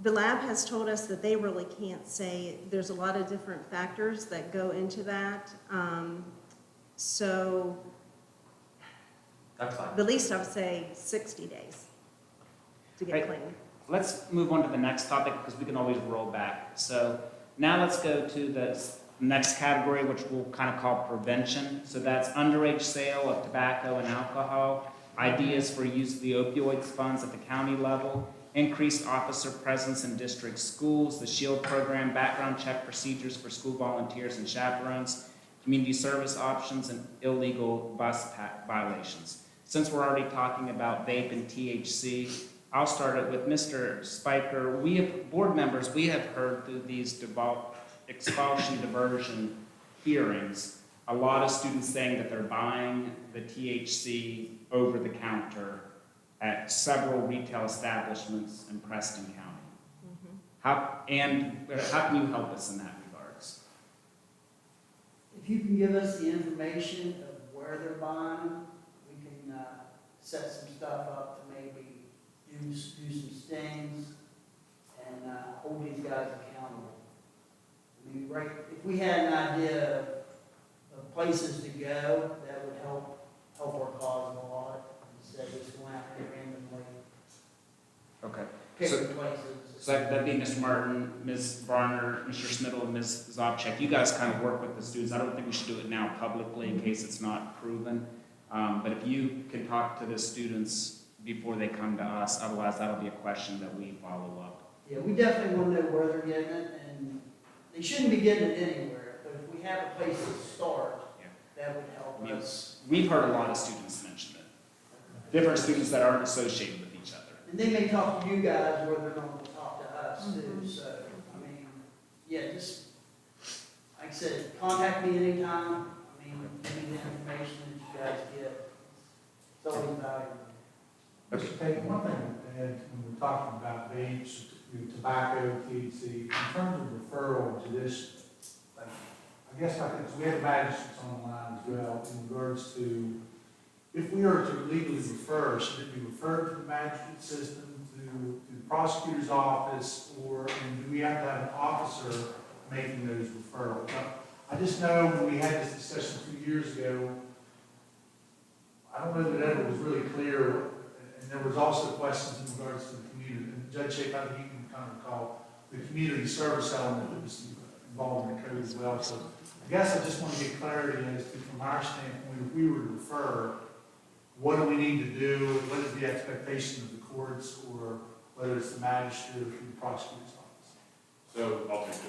The lab has told us that they really can't say, there's a lot of different factors that go into that. So that's fine. the least I would say 60 days to get Right. clean. Let's move on to the next topic because we can always roll back. So now let's go to the next category, which we'll kind of call prevention. So that's underage sale of tobacco and alcohol, ideas for use of the opioids funds at the county level, increased officer presence in district schools, the SHIELD program, background check procedures for school volunteers and chaperones, community service options, and illegal bus violations. since we're already talking about vape and THC, I'll start it with Mr. Spiker. We have, board members, we have heard through these expulsion diversion hearings, a lot of students saying that they're buying the THC over the counter at several retail establishments in Preston County. How can you help us in that regards? If you can give us the information of where they're buying, we can set some stuff up to maybe do some stings and hold these guys accountable. I mean, right, if we had an idea of places to go, that would help our cause a lot, instead of just going out there randomly Okay. picking places. So that'd be Mr. Martin, Ms. Varner, Mr. Smittle, and Ms. Zopchek. You guys kind of work with the students. I don't think we should do it now publicly in case it's not proven. But if you can talk to the students before they come to us, otherwise that'll be a question that we follow up. Yeah, we definitely want to know where they're getting it, and they shouldn't be getting it anywhere, but if we have a place to start, that would help us. We've heard a lot of students mention it. Different students that aren't associated with each other. And they may talk to you guys, or they're going to talk to us too, so, I mean, yeah, just, like I said, contact me anytime. I mean, any of the information that you guys get, it's always valuable. Mr. Tate, one thing to add, when we're talking about vapes, tobacco, THC, in terms of referral to this, like, I guess we have magistrates on the line as well in regards to, if we are to legally refer, should it be referred to the magistrate system, to the prosecutor's office, and do we have to have an officer making those referrals? Now, I just know when we had this discussion 2 years ago, I don't know that it was really clear, and there was also questions in regards to the community, and Judge Shape, I think you can kind of recall the community service element that was involved in the code as well. So I guess I just want to get clarity as to, from our standpoint, if we were to refer, what do we need to do? What is the expectation of the courts, or whether it's the magistrate or the prosecutor's office? So I'll take this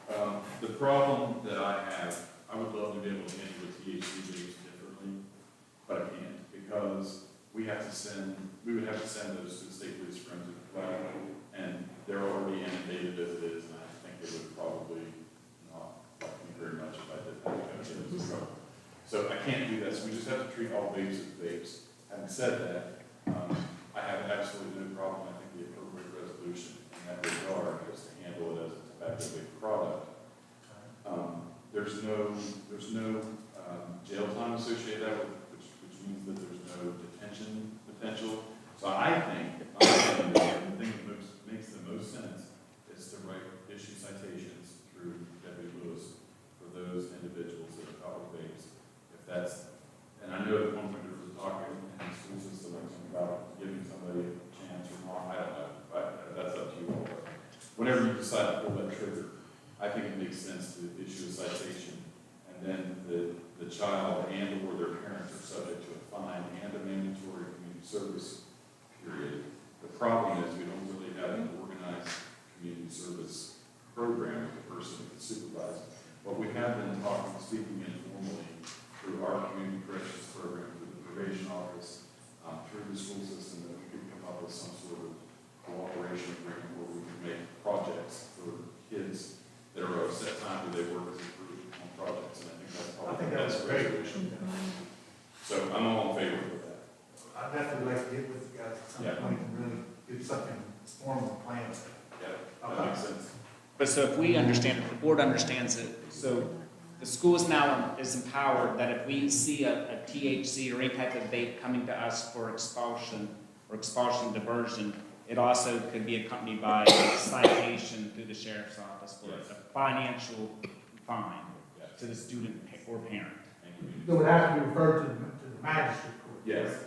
one. The problem that I have, I would love to be able to handle the THC base differently, but I can't, because we would have to send those to the state police forensic lab, and they're already inundated as it is, and I think they would probably not like me very much if I did that, because it is trouble. So I can't do that, so we just have to treat all vapes as vapes. Having said that, I have absolutely no problem. I think the appropriate resolution in that regard is to handle it as a tobacco-based product. There's no jail time associated with it, which means that there's no detention potential. So I think the thing that makes the most sense is to issue citations through Deputy Lewis for those individuals that are caught with vapes. And I know at one point there was talking in the school system about giving somebody a chance or not, I don't know, but that's up to you all. But whenever you decide to pull that trigger, I think it makes sense to issue a citation, and then the child and or their parents are subject to a fine and a mandatory community service period. The problem is we don't really have an organized community service program with the person that can supervise. But we have been speaking informally through our community corrections program, through the probation office, through the school system, that we could come up with some sort of cooperation agreement where we can make projects for kids that are of a set time where they work as a group on projects, and I think that's probably the best resolution. So I'm all in favor of that. I'd definitely like to get with you guys at some point and really get something formal planned. Yeah, that makes sense. But so if we understand it, the board understands it, so the school is now empowered that if we see a THC or any type of vape coming to us for expulsion or expulsion diversion, it also could be accompanied by a citation through the sheriff's office for a financial fine to the student or parent. So it would have to be referred to the magistrate court. Yes.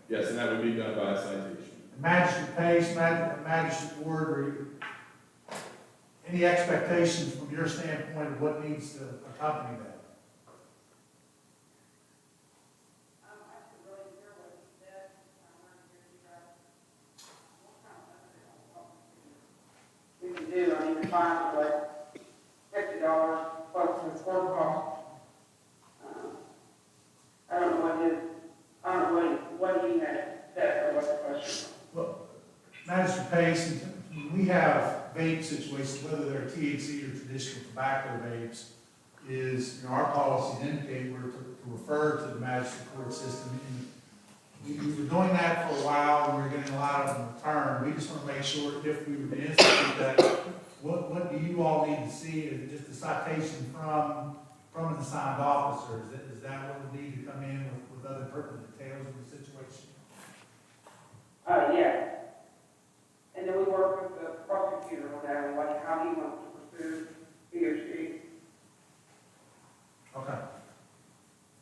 Yes, and that would be done by a citation. The magistrate pays, magistrate board, any expectations from your standpoint of what needs to accompany that? We can do, I mean, the fine, like $50 plus the court cost. I don't know what vape situations, whether they're THC or traditional tobacco vapes, is, our policies indicate we're to refer to the magistrate court system. And we were doing that for a while, and we were getting a lot of them returned. We just want to make sure if we were to institute that, what do you all need to see? Is it just a citation from an assigned officer? Is that what would need to come in with other pertinent details of the situation? Yeah. And then we work with the prosecutor on that, on like how he wants to pursue he or she. Okay.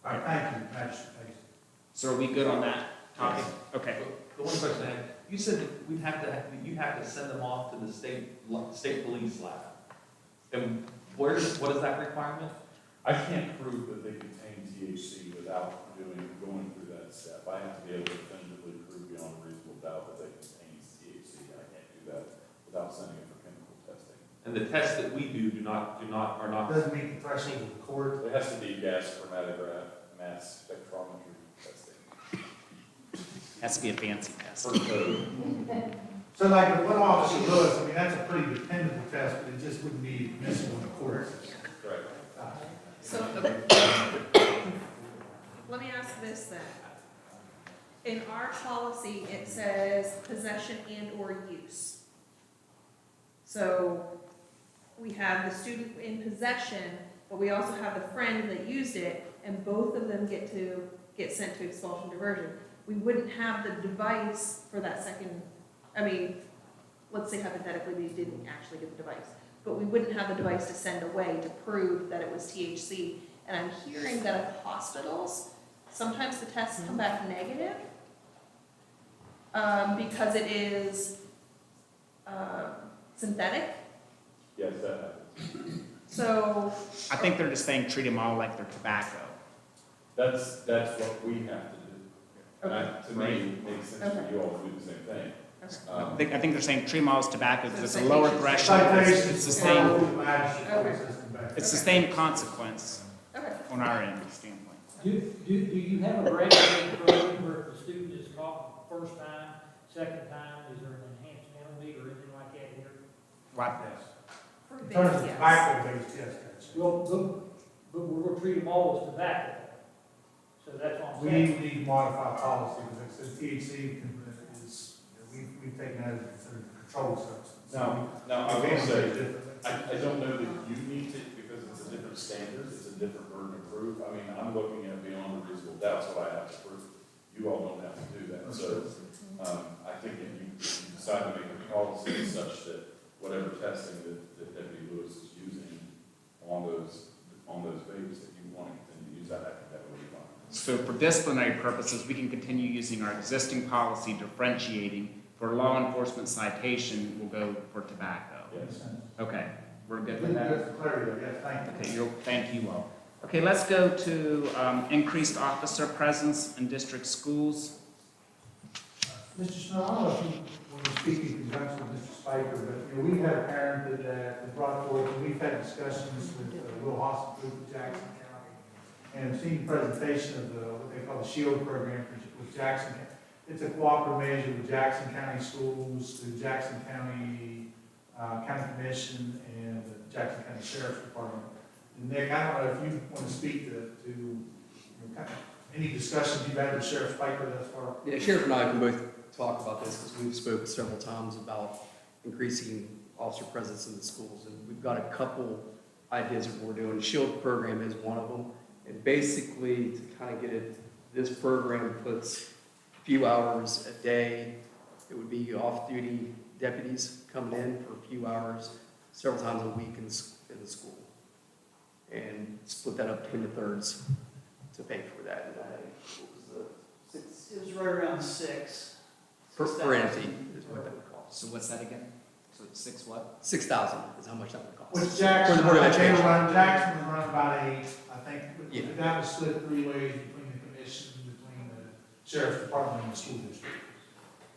All right, thank you, Magistrate Payson. So are we good on that topic? Okay. The one question I had, you said that you have to send them off to the state police lab. And what is that requirement? I can't prove that they contain THC without going through that step. I have to be able to definitively prove beyond a reasonable doubt that they contain THC, and I can't do that without sending it for chemical testing. And the tests that we do are not. Doesn't meet the threshold of the court. It has to be gas chromatograph, mass spectrometry testing. Has to be a fancy test. For code. So like what Officer Lewis, I mean, that's a pretty dependable test, but it just wouldn't be admissible in the court. Correct. So, let me ask this then. In our policy, it says possession and or use. So, we have the student in possession, but we also have the friend that used it, and both of them get sent to expulsion diversion. We wouldn't have the device for that second, let's say hypothetically we didn't actually get the device, but we wouldn't have the device to send away to prove that it was THC. And I'm hearing that at hospitals, sometimes the tests come back negative because it is synthetic. Yes, that happens. So. I think they're just saying treat them all like they're tobacco. That's what we have to do. Okay. And to me, it makes sense for you all to do the same thing. I think they're saying treat them all as tobacco because it's a lower threshold. It's the same. It's the same consequence on our end standpoint. Do you have a graduating program where if the student is caught the first time, second time, is there an enhanced penalty or anything like that here? What? In terms of tobacco-based, yes. Well, but we're gonna treat them all as tobacco. So that's what I'm We saying. need to modify policy, because it says THC is, we've taken that as considered a controlled substance. Now, I will say, I don't know that you need to, because it's a different standard, it's a different burden of proof. I mean, I'm looking at beyond a reasonable doubt, so I have to prove. You all don't have to do that. So, I think if you decide to make a policy such that whatever testing that Deputy Lewis is using on those vapes, if you want to continue to use that, I think that would be fine. So for disciplinary purposes, we can continue using our existing policy differentiating. For law enforcement citation, we'll go for tobacco. Yes. Okay, we're good with that? That's clarity, yes, thank you. Okay, thank you all. Okay, let's go to increased officer presence in district schools. Mr. Snow, I don't know if you want to speak in conjunction with Mr. Spiker, but we had a parent that brought forth, and we've had discussions with Will Hospital of Jackson County, and have seen the presentation of what they call the SHIELD program with Jackson. It's a cooperative measure with Jackson County Schools, the Jackson County County Commission, and the Jackson County Sheriff's Department. And Nick, I don't know if you want to speak to kind of any discussions you've had with Sheriff Spiker thus far. Yeah, Sheriff and I can both talk about this because we've spoken several times about increasing officer presence in the schools. And we've got a couple ideas of what we're doing. The SHIELD program is one of them. And basically, to kind of get it, this program puts a few hours a day. It would be off-duty deputies coming in for a few hours, several times a week in the school. And split that up between the thirds to pay for that. And It was right around 6. per entity is what that would cost. So what's that again? So it's 6 what? 6,000 is how much that would cost. Which Jackson, For the Board of Jackson Education. was run about 8, I think. Yeah. That was split 3 ways between the commission, between the Sheriff's Department and the school district.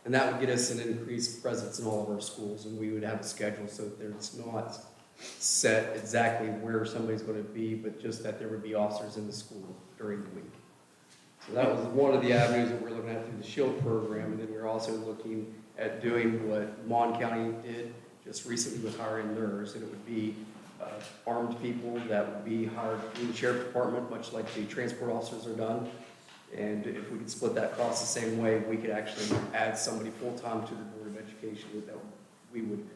And that would get us an increased presence in all of our schools, and we would have a schedule so that there's not set exactly where somebody's going to be, but just that there would be officers in the school during the week. So that was one of the avenues that we're looking at through the SHIELD program, and then we're also looking at doing what Mon County did, just recently with hiring NERS, and it would be armed people that would be hired through the sheriff department, much like the transport officers are done. And if we could split that cost the same way, we could actually add somebody full-time to the Board of Education that we would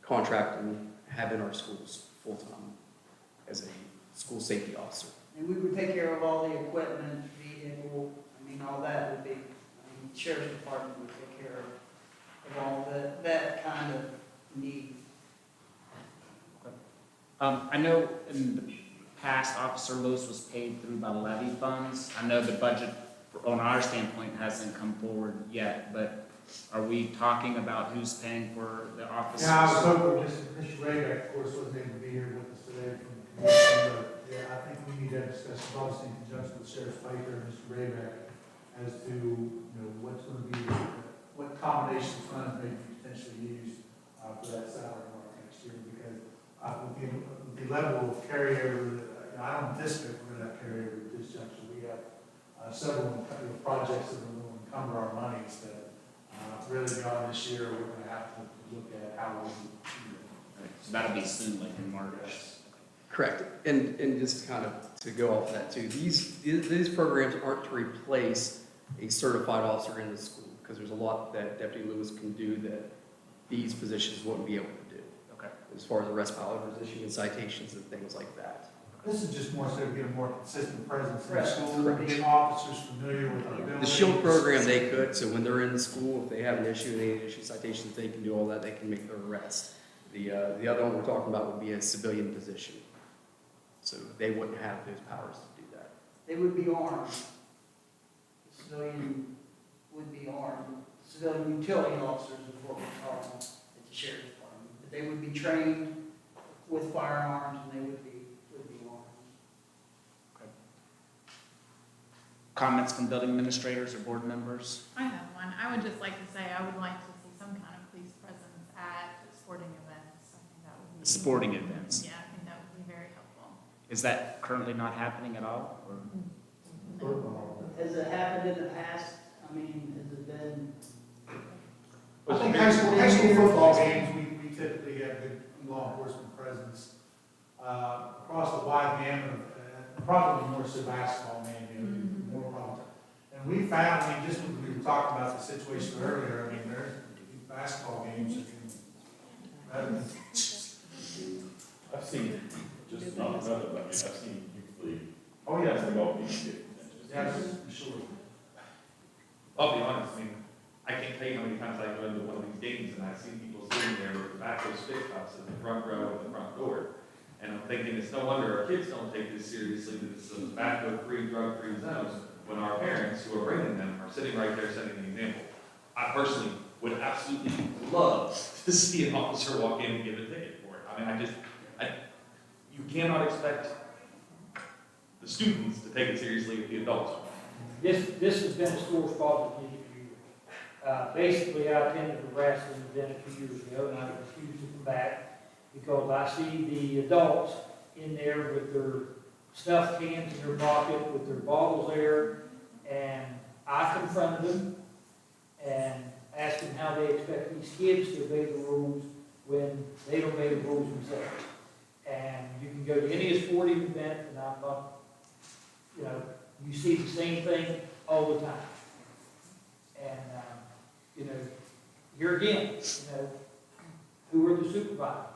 contract and have in our schools full-time as a school safety officer. And we would take care of all the equipment, vehicle, I mean, all that would be, sheriff's department would take care of all that kind of need. I know in the past, Officer Lewis was paid through by levy funds. I know the budget, on our standpoint, hasn't come forward yet, but are we talking about who's paying for the officers? Yeah, I was hoping Mr. Rayback, of course, wasn't able to be here with us today from the commission, but yeah, I think we need to discuss policy in conjunction with Sheriff Piper and Mr. Rayback as to, what's going to be, what combination of funds may be potentially used for that salary mark next year, because with the level of carryover, I don't anticipate we're going to have carryover at this juncture. We have several projects that will encumber our monies that really beyond this year, we're going to have to look at how we. So that'll be soon, like in March. Correct. And just kind of to go off that too, these programs aren't to replace a certified officer in the school, because there's a lot that Deputy Lewis can do that these positions wouldn't be able to do. Okay. As far as arrest powers, issuing citations and things like that. This is just more so to get a more consistent presence in the Correct. school, get officers familiar with our buildings. The SHIELD program, they could, so when they're in the school, if they have an issue, they need to issue citations, they can do all that, they can make their arrest. The other one we're talking about would be a civilian position. So they wouldn't have those powers to do that. They would be armed. The civilian would be armed. Civilian utility officers is what we call them at the sheriff's department. But they would be trained with firearms and they would be armed. Comments from building administrators or board members? I have one. I would just like to say I would like to see some kind of police presence at sporting events. I think that would be. Sporting events. Yeah, I think that would be very helpful. Is that currently not happening at all? Or? Has it happened in the past? I mean, has it been? I think high school football games, we typically have good law enforcement presence across the wide gamut of, probably more so basketball, maybe, more problem. And we found, I mean, just when we were talking about the situation earlier, I mean, there's basketball games that can, I've seen, just not another, but I mean, I've seen youth league. oh yeah, Basketball games get yeah, for sure. I'll be honest, I mean, I can't tell you how many times I go into one of these games and I see people sitting there with tobacco stick cups in the front row at the front door. And I'm thinking, it's no wonder our kids don't take this seriously, that it's a tobacco-free, drug-free zone, when our parents who are bringing them are sitting right there setting the example. I personally would absolutely love to see an officer walk in and give a ticket for it. I mean, you cannot expect the students to take it seriously if the adults don't. This has been a school's fault for years. Basically, I attended a wrestling event a few years ago, and I refused to come back because I see the adults in there with their stuffed cans in their pocket, with their bottles there, and I confronted them and asked them how they expect these kids to obey the rules when they don't obey the rules themselves. And you can go to any sporting event, and I'm not, you see the same thing all the time. And, here again, who are the supervisors?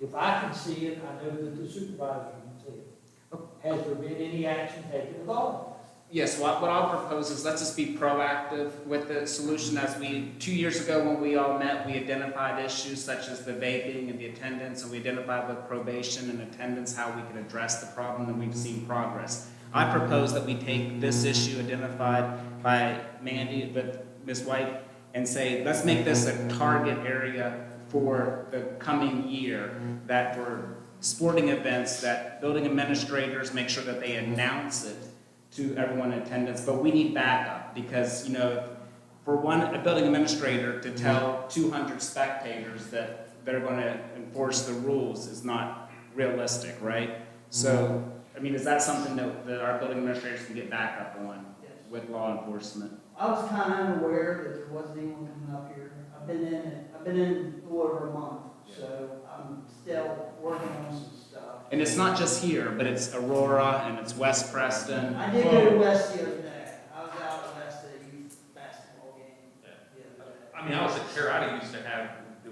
If I can see it, I know that the supervisors can see it. Has there been any action taken at all? Yes, what I'll propose is let's just be proactive with the solution. As 2 years ago when we all met, we identified issues such as the vaping and the attendance, and we identified with probation and attendance how we could address the problem, and we've seen progress. I propose that we take this issue identified by Mandy with Ms. White and say, let's make this a target area for the coming year, that for sporting events, that building administrators make sure that they announce it to everyone in attendance. But we need backup because, for a building administrator to tell 200 spectators that they're going to enforce the rules is not realistic, right? So, I mean, is that something that our building administrators can get backup on with law enforcement? I was kind of unaware that there wasn't anyone coming up here. I've been been in a little over a month, so I'm still working on some stuff. And it's not just here, but it's Aurora and it's West Preston. I did go to West the other day. I was out at West at a youth basketball game the other day. I mean, I was at Terrata used to have,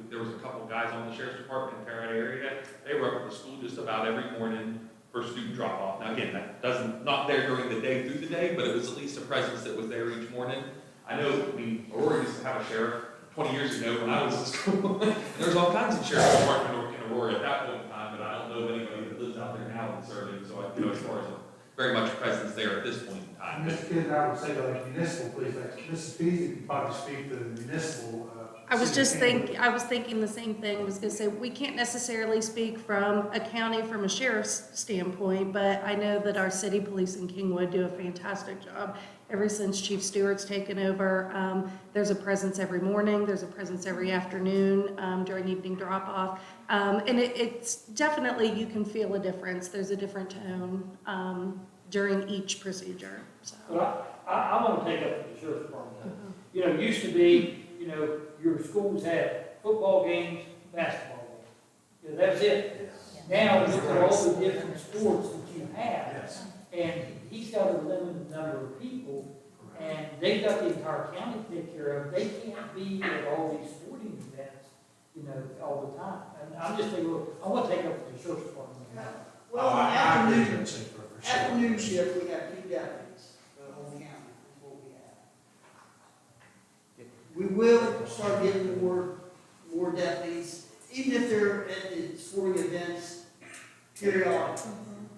there was a couple guys on the sheriff's department in Terrata area. They were up at the school just about every morning for student drop off. Now again, that doesn't, not there during the day through the day, but it was at least a presence that was there each morning. I know, I mean, Aurora used to have a sheriff 20 years ago when I was in school. There was all kinds of sheriff's department in Aurora at that point in time, but I don't know of anybody that lives out there now that's serving. So I, as far as very much presence there at this point in time. Mr. Kidd, I would say like municipal police, like Mrs. Peasy could probably speak to the municipal. I was thinking the same thing. I was gonna say, we can't necessarily speak from a county, from a sheriff's standpoint, but I know that our city police in Kingwood do a fantastic job. Ever since Chief Stewart's taken over, there's a presence every morning, there's a presence every afternoon, during evening drop-off. And it's definitely, you can feel a difference. There's a different tone, during each procedure, so. But I want to take up the sheriff's department. You know, it used to be, you know, your schools had football games, basketball games. You know, that's it. Now, look at all the different sports that you have. And he's got a limited number of people, and they've got the entire county to take care of. They can't be at all these sporting events, you know, all the time. And I'm just thinking, look, I want to take up the sheriff's department. Well, afternoon shift, we have 2 deputies for the whole county, is what we have. We will start getting more deputies, even if they're at the sporting events periodically.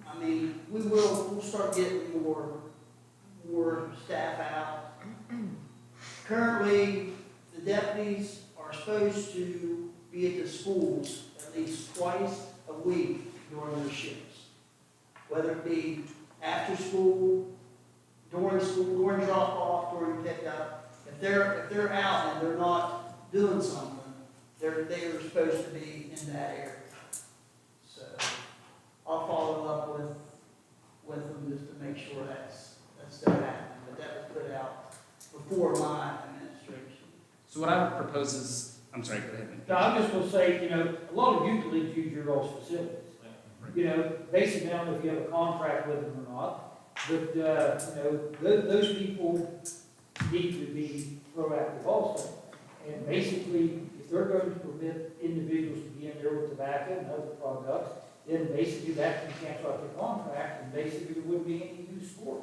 I mean, we'll start getting more staff out. Currently, the deputies are supposed to be at the schools at least twice a week during their shifts. Whether it be after school, during drop-off, during pickup. If they're out and they're not doing something, they are supposed to be in that area. So I'll follow up with them just to make sure that's still happening. But that was put out before my administration. So what I would propose is, I'm sorry, go ahead. No, I'm just gonna say, you know, a lot of youth leagues use your all's facilities. You know, basically, I don't know if you have a contract with them or not, but, you know, those people need to be proactive also. And basically, if they're going to permit individuals to be in there with tobacco and other products, then basically that can cancel out their contract, and basically there wouldn't be any youth sport.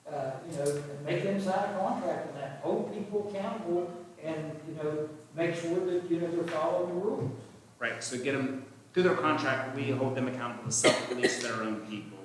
You know, and make them sign a contract on that, hold people accountable, and, you know, make sure that, you know, they're following the rules. Right, so get them, through their contract, we hold them accountable to self-police their own people,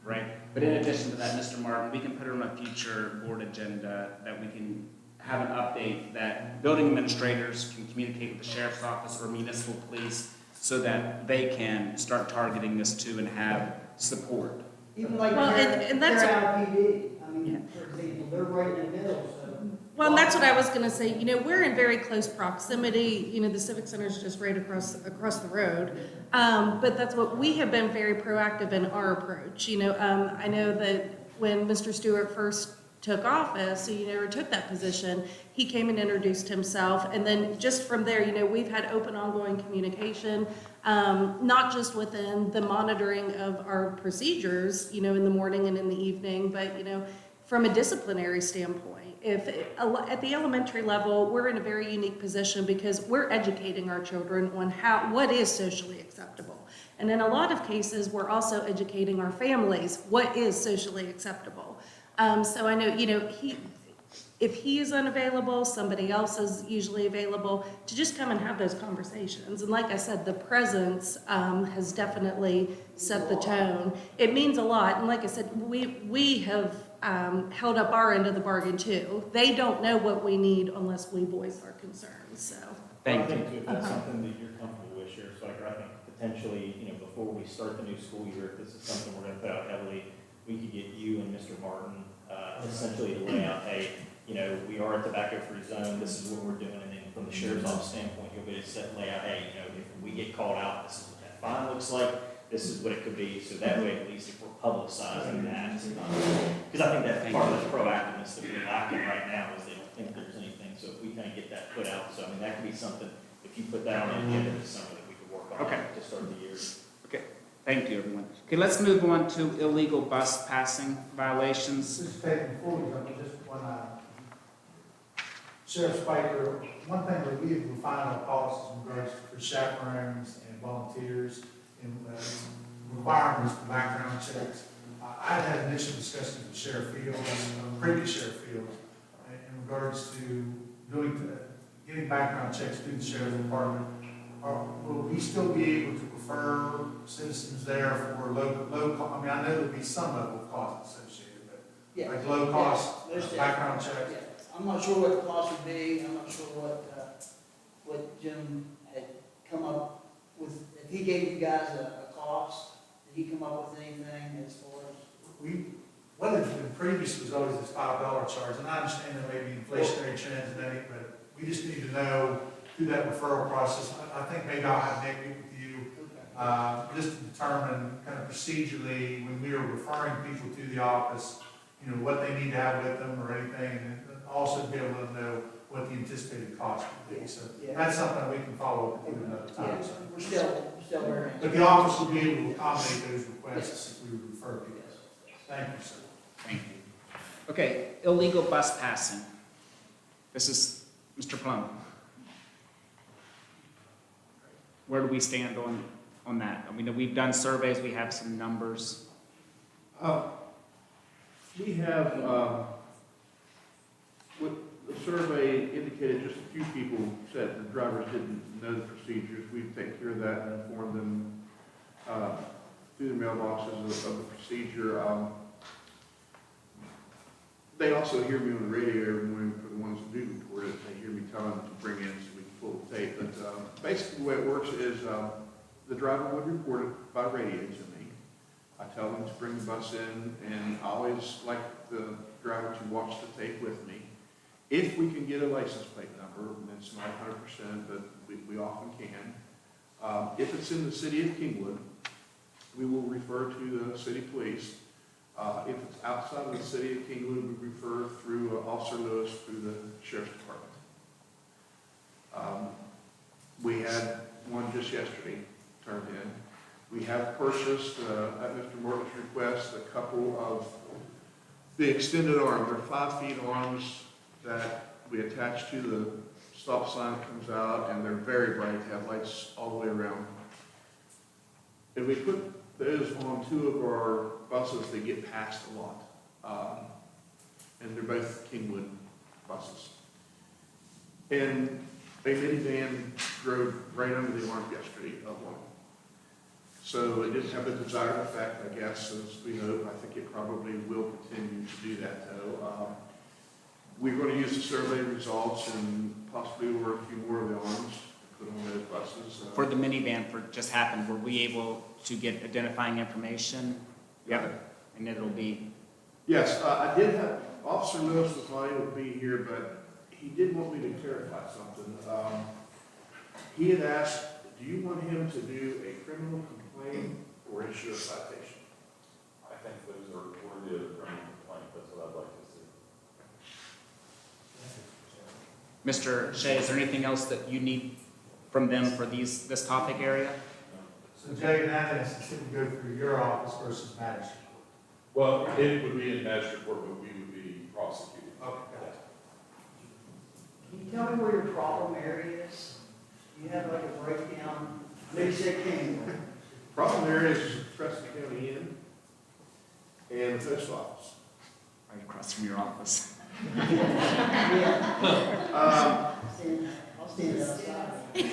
right? But in addition to that, Mr. Martin, we can put it on a future board agenda that we can have an update that building administrators can communicate with the sheriff's office or municipal police so that they can start targeting this too and have support. Even like and that's PD, I mean, for example, they're right in the middle, so. Well, and that's what I was gonna say, you know, we're in very close proximity, you know, the Civic Center is just right across the road. But that's what, we have been very proactive in our approach, you know, I know that when Mr. Stewart first took office, you know, or took that position, he came and introduced himself, and then just from there, you know, we've had open, ongoing communication, not just within the monitoring of our procedures, you know, in the morning and in the evening, but, you know, from a disciplinary standpoint. At the elementary level, we're in a very unique position because we're educating our children on what is socially acceptable. And in a lot of cases, we're also educating our families what is socially acceptable. So I know, you know, if he is unavailable, somebody else is usually available to just come and have those conversations. And like I said, the presence has definitely set the tone. It means a lot. And like I said, we have held up our end of the bargain too. They don't know what we need unless we voice our concerns, so. Thank you. I think if that's something that you're comfortable with, Sheriff Spiker, I think potentially, you know, before we start the new school year, if this is something we're gonna put out heavily, we could get you and Mr. Martin essentially to lay out, hey, you know, we are a tobacco-free zone, this is what we're doing, and then from the sheriff's office standpoint, you'll be able to lay out, hey, you know, if we get called out, this is what that fine looks like, this is what it could be, so that way, at least if we're publicizing that, because I think that's part of the proactiveness that we're lacking right now, is they don't think there's anything, so if we kind of get that put out. So, I mean, that could be something, if you put that on the agenda this summer, that we could work on Okay. to start the year. Okay, thank you, everyone. Okay, let's move on to illegal bus passing violations. Mr. Payton, before we jump, just one, Sheriff Spiker, one thing that we have refined our policies in regards for chaperones and volunteers and requirements for background checks. I had initial discussions with Sheriff Fields, previous Sheriff Fields, in regards to getting background checks through the Sheriff's Department. Will we still be able to prefer citizens there for low cost? I mean, I know there'll be some level of cost associated, but Yeah. like low cost Yes, there's background definitely- checks. yeah. I'm not sure what the cost would be, I'm not sure what Jim had come up with, if he gave you guys a cost, did he come up with anything as far as? What has been previous was always this $5 charge, and I understand there may be inflationary trends in it, but we just need to know through that referral process. I think maybe I'll have Nick meet with you, just to determine kind of procedurally, when we are referring people to the office, you know, what they need to have with them or anything, and also to be able to know what the anticipated cost would be. So Yeah. that's something we can follow up with you another time. Yeah, So. we're still learning. But the office will be able to accommodate those requests if we refer people. Thank you, sir. Thank you. Okay, illegal bus passing. This is Mr. Plum. Where do we stand on that? I mean, we've done surveys, we have some numbers. We have, what the survey indicated, just a few people said the drivers didn't know the procedures. We take care of that and inform them through the mailboxes of the procedure. They also hear me on the radio every morning for the ones that do report it. They hear me tell them to bring in so we can pull the tape. But basically the way it works is the driver would report it by radio to me. I tell them to bring the bus in, and I always like the driver to watch the tape with me. If we can get a license plate number, and it's not 100%, but we often can. If it's in the city of Kingwood, we will refer to the city police. If it's outside of the city of Kingwood, we refer through Officer Lewis through the Sheriff's Department. We had one just yesterday turned in. We have purchased, at Mr. Morton's request, a couple of the extended arms. They're 5 feet arms that we attach to the stop sign that comes out, and they're very bright, have lights all the way around. And we put those on 2 of our buses that get passed a lot. And they're both Kingwood buses. And a minivan drove right under the arm yesterday of one. So it didn't have the desired effect, I guess, as we hope. I think it probably will continue to do that, though. We're going to use the survey results and possibly order a few more of the arms to put on those buses. For the minivan, for just happened, were we able to get identifying information? Yep. And it'll be. Yes, I did have, Officer Lewis was not able to be here, but he did want me to clarify something. He had asked, do you want him to do a criminal complaint or issue a citation? I think those are worthy of a criminal complaint, that's what I'd like to see. Mr. Shea, is there anything else that you need from them for this topic area? So Jay, in that instance, it would go through your office versus magistrate. Well, it would be in magistrate court, but we would be prosecuting. Okay. Can you tell me where your problem area is? You have like a breakdown, maybe say Kingwood. Problem area is Preston County Inn and the post office. Right across from your office. I'll stand outside. In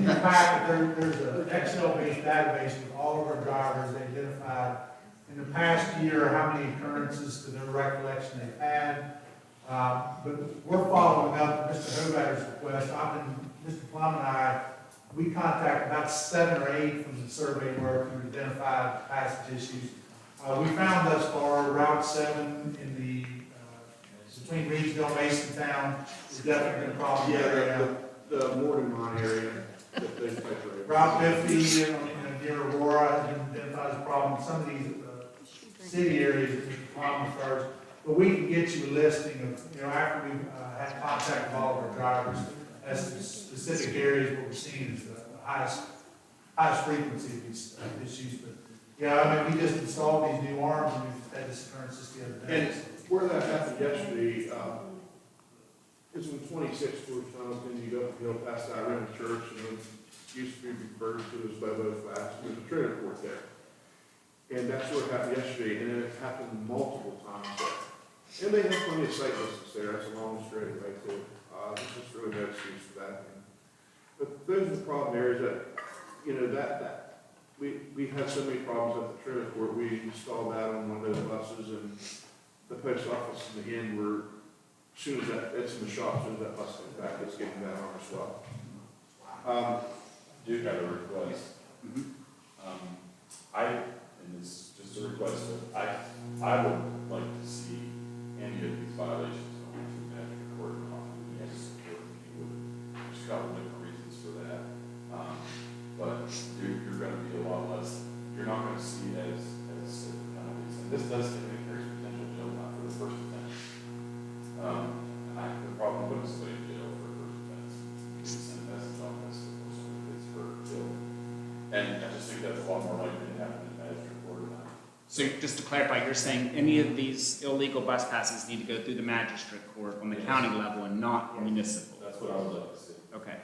the packet, there's an Excel-based database with all of our drivers identified in the past year, how many occurrences to their recollection they've had. But we're following up Mr. Hovatter's request. Mr. Plum and I, we contacted about 7 or 8 from the survey work who identified passage issues. We found thus far Route 7 in the between Reedsville and Masontown is definitely been a problem area. The Morganmont area that they play for. Route 50 near Aurora has been identified as a problem. Some of these city areas is a problem first. but we can get you a listing of, after we've had contact with all of our drivers, as to specific areas where we're seeing is the highest frequency of these issues. But, yeah, I mean, we just installed these new arms, and we've had this occurrence just the other day. And where that happened yesterday, is when 26 towards Jonathan, you go uphill past the Irene Church, and then used to be referred to as Bobo Flats, there's a trailer court there. And that's where it happened yesterday, and then it happened multiple times there. And they have plenty of sight distance there, that's a long straight right too. There's just really no excuse for that. But those are the problem areas that, we had so many problems at the trailer court, we installed that on one of those buses, and the post office in the end were, as soon as that, it's in the shop, as soon as that bus comes back, it's getting that on as well. Do have a request. And it's just a request, but I would like to see any of these violations going to magistrate court, yes, there's a couple different reasons for that. But you're gonna be a lot less, you're not gonna see as penalties, and this does carry potential jail time for the first offense. And I could probably put somebody in jail for the first offense, send a message on this before somebody gets hurt or killed. And I just think that's a lot more likely to happen in magistrate court than that. So just to clarify, you're saying any of these illegal bus passes need to go through the magistrate court on the county level and not municipal? That's what I would like to see. Okay.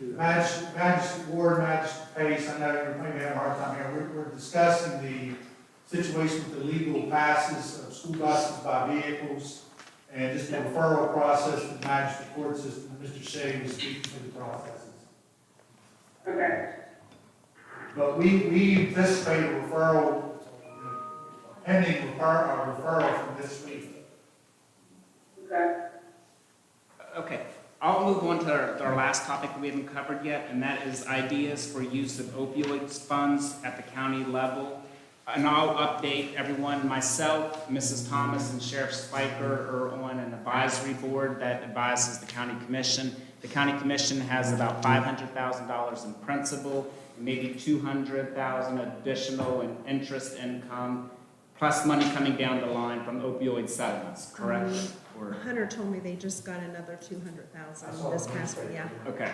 Magistrate Ward, Magistrate Pace, I know you're maybe having a hard time here, we're discussing the situation with illegal passes of school buses by vehicles, and just the referral process to the magistrate court system. Mr. Shea was speaking to the processes. Okay. But we anticipate a referral, pending referral from this week. Okay. Okay, I'll move on to our last topic we haven't covered yet, and that is ideas for use of opioids funds at the county level. And I'll update everyone, myself, Mrs. Thomas, and Sheriff Spiker are on an advisory board that advises the county commission. The county commission has about $500,000 in principal, maybe $200,000 additional in interest income, plus money coming down the line from opioid settlements, correct? Hunter told me they just got another 200,000 this past week, yeah. Okay,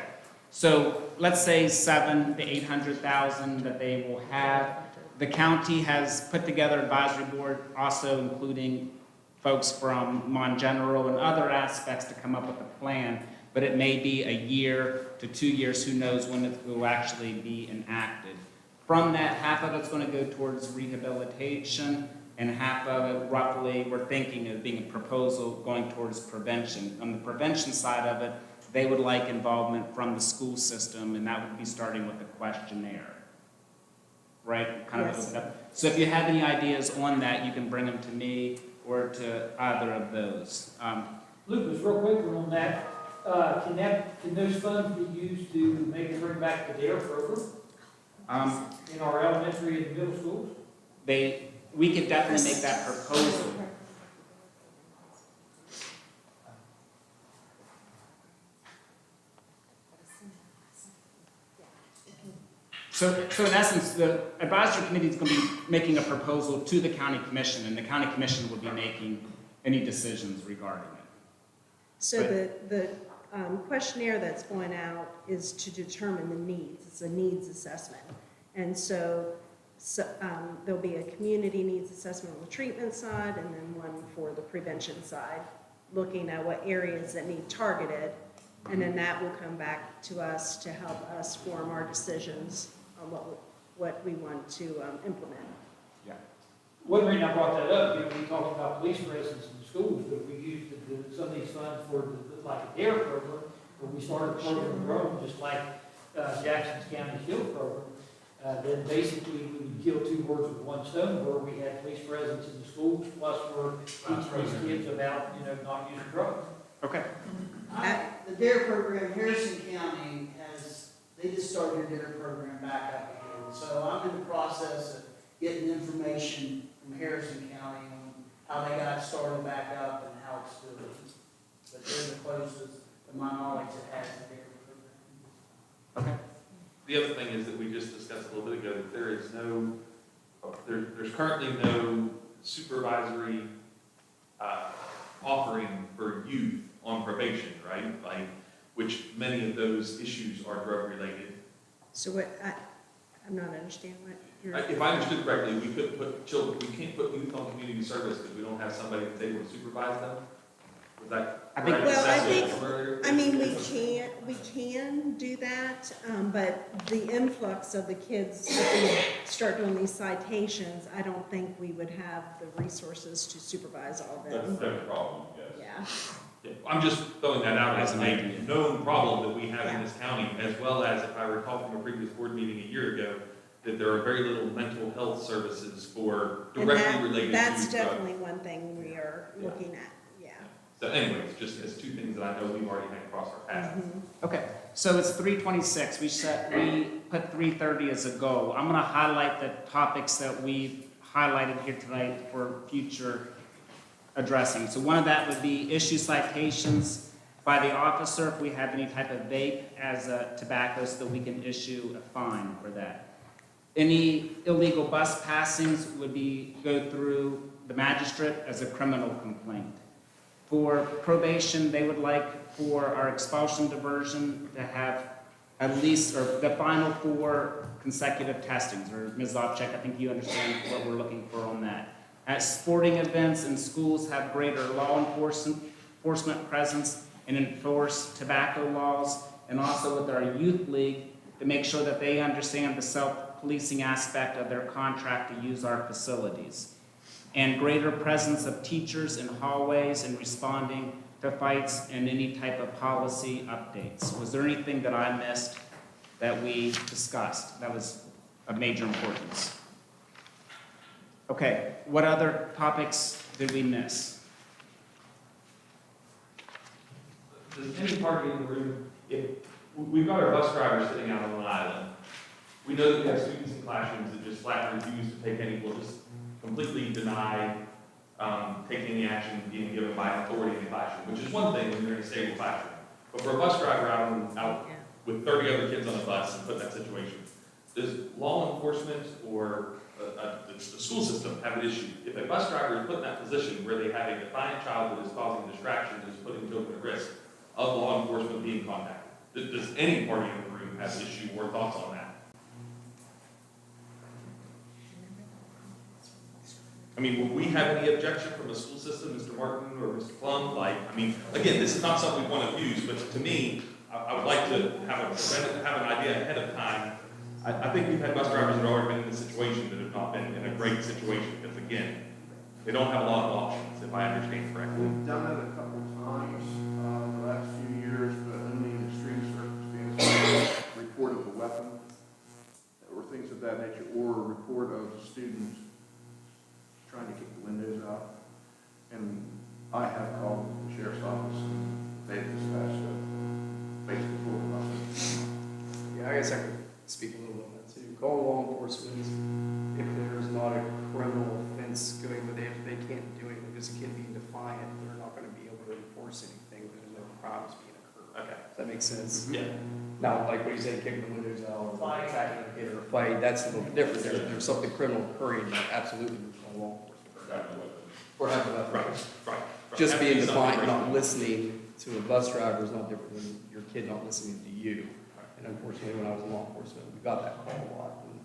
so let's say 700,000 to 800,000 that they will have. The county has put together an advisory board, also including folks from Mon General and other aspects to come up with a plan, but it may be a year to 2 years, who knows when it will actually be enacted. From that, half of it's going to go towards rehabilitation, and half of it, roughly, we're thinking of being a proposal going towards prevention. On the prevention side of it, they would like involvement from the school system, and that would be starting with a questionnaire. Right? Kind of open up. So if you have any ideas on that, you can bring them to me or to either of those. Lucas, real quick on that, can those funds be used to maybe bring back the DARE program in our elementary and middle schools? We could definitely make that proposal. So in essence, the advisory committee is going to be making a proposal to the county commission, and the county commission will be making any decisions regarding it. So the questionnaire that's going out is to determine the needs. It's a needs assessment. And so there'll be a community needs assessment on the treatment side, and then one for the prevention side, looking at what areas that need targeted, and then that will come back to us to help us form our decisions on what we want to implement. Yeah. One reason I brought that up, we talked about police presence in the schools, but we used some of these funds for like a DARE program, where we started a program in Rome, just like Jackson's County Shield program. Then basically we would kill two birds with one stone, where we had police presence in the schools, plus we're teaching these kids about, not using drugs. Okay. The DARE program, Harrison County they just started their DARE program back up again. So I'm in the process of getting information from Harrison County on how they got started back up and how it's doing. But they're the closest, to my knowledge, that has the DARE program. Okay. The other thing is that we just discussed a little bit ago, that there is there's currently no supervisory offering for youth on probation, right? Like, which many of those issues are drug related. So what, I'm not understanding what you're. If I understood correctly, we couldn't put children, we can't put youth on community service because we don't have somebody that's able to supervise them? Was that I think- correct? Well, I assessment think- from earlier? I mean, we can do that, but the influx of the kids, if we start doing these citations, I don't think we would have the resources to supervise all of That's them. the problem, yes. Yeah, Yeah, I'm just throwing that out as a known problem that we have in this county, as well as, if I recall from a previous board meeting a year ago, that there are very little mental health services for and directly related to that's drug. definitely one thing we are looking at, yeah. So anyways, just as two things that I know we've already had across our path. Mhm. Okay, so it's 3:26. We put 3:30 as a goal. I'm going to highlight the topics that we've highlighted here tonight for future addressing. So one of that would be issue citations by the officer if we have any type of vape as a tobacco, so that we can issue a fine for that. Any illegal bus passings would go through the magistrate as a criminal complaint. For probation, they would like for our expulsion diversion to have at least, or the final 4 consecutive testings, or Ms. Zopchek, I think you understand what we're looking for on that. At sporting events and schools, have greater law enforcement presence and enforce tobacco laws, and also with our youth league, to make sure that they understand the self-policing aspect of their contract to use our facilities. And greater presence of teachers in hallways and responding to fights and any type of policy updates. Was there anything that I missed that we discussed that was of major importance? Okay, what other topics did we miss? Does any party in the room, if, we've got our bus drivers sitting out on an island. We know that we have students in classrooms that just flat refuse to take any, will just completely deny taking any action being given by an authority in the classroom, which is one thing when you're in a stable classroom. But for a bus driver out with 30 other kids on the bus and put in that situation, does law enforcement or the school system have an issue? If a bus driver is put in that position where they have a defiant child that is causing distraction, that is putting children at risk of law enforcement being contacted, does any party in the room have an issue or thoughts on that? I mean, would we have any objection from the school system, Mr. Martin or Mr. Plum? Like, I mean, again, this is not something we want to abuse, but to me, I would like to have an idea ahead of time. I think we've had bus drivers that have already been in this situation that have not been in a great situation, because again, they don't have a lot of options, if I understand correctly. We've done it a couple times, the last few years, but only in extreme circumstances. Report of a weapon, or things of that nature, or a report of a student trying to kick the windows out. And I have called the sheriff's office, and they've dispatched a basic report about it. Yeah, I guess I could speak a little bit on that too. Call law enforcement if there's not a criminal offense going, but they can't do anything. There's a kid being defiant, they're not going to be able to enforce anything. There's no crimes being occurred. Okay. Does that make sense? Yeah. Now, like what you say, kicking the windows out, or attacking a kid or a fight, that's a little bit different. There's something criminal occurring, absolutely, we call law enforcement. Or having a weapon. Right. Just being Have to do defiant, something not listening to a bus driver is not different than your kid not listening to you. And unfortunately, when I was in law enforcement, we got that call a lot, and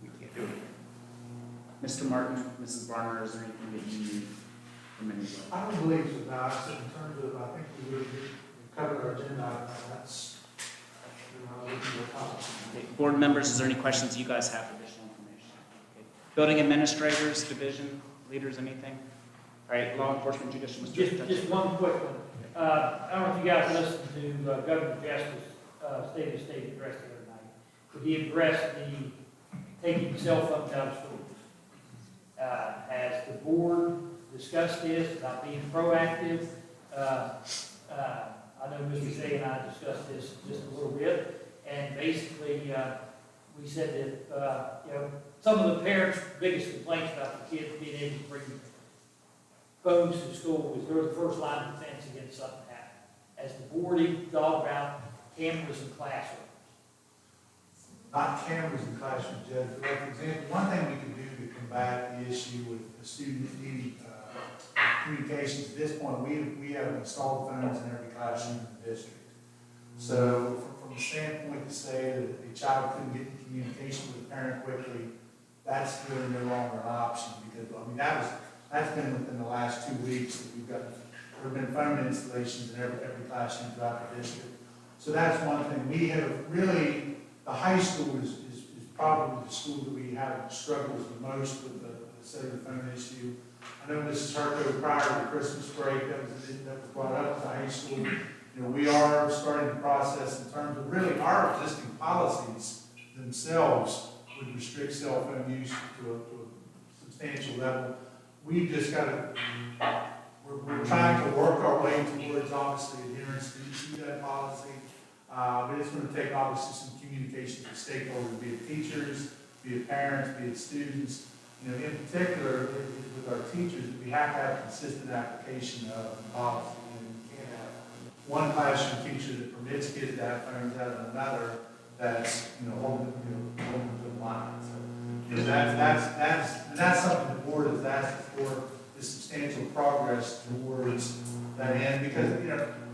we can't do it. Mr. Martin, Mrs. Barner, is there anything that you need from anyone? I don't believe so, no, I said in terms of, I think we covered our agenda, that's, Okay, board members, is there any questions you guys have for additional information? Okay. Building administrators, division, leaders, anything? All right, law enforcement, judicial, Mr. Just one quick one. I don't know if you guys listened to Governor Justice's State of the State address the other night, but he addressed the taking cell phones out of schools. Has the board discussed this about being proactive? I know Mr. Shea and I discussed this just a little bit, and basically, we said that, some of the parents' biggest complaints about the kids being able to bring phones to school was they're the first line of defense against something happening. As the board even thought about cameras in classrooms. not cameras in classrooms, Judge, but like, for example, one thing we could do to combat the issue with a student needing, communications. At this point, we have installed phones in every classroom in the district. So from the standpoint to say that a child couldn't get in communication with a parent quickly, that's really no longer an option, because, I mean, that's been within the last 2 weeks that we've got, there have been phone installations in every classroom throughout the district. So that's one thing. We have really, the high school is probably the school that we have struggles the most with the cellular phone issue. I know Mrs. Herco, prior to the Christmas break, that was brought up at the high school. You know, we are starting the process in terms of really our existing policies themselves would restrict cell phone use to a substantial level. We've just got to, we're trying to work our way towards obviously adherence to that policy. But it's going to take obviously some communication with stakeholders, be it teachers, be it parents, be it students. You know, in particular, with our teachers, we have to have consistent application of policy. You can't have one classroom teacher that permits kids to have phones out of another that's, holding them to the line. So, that's something the board has asked for, is substantial progress towards that end, because,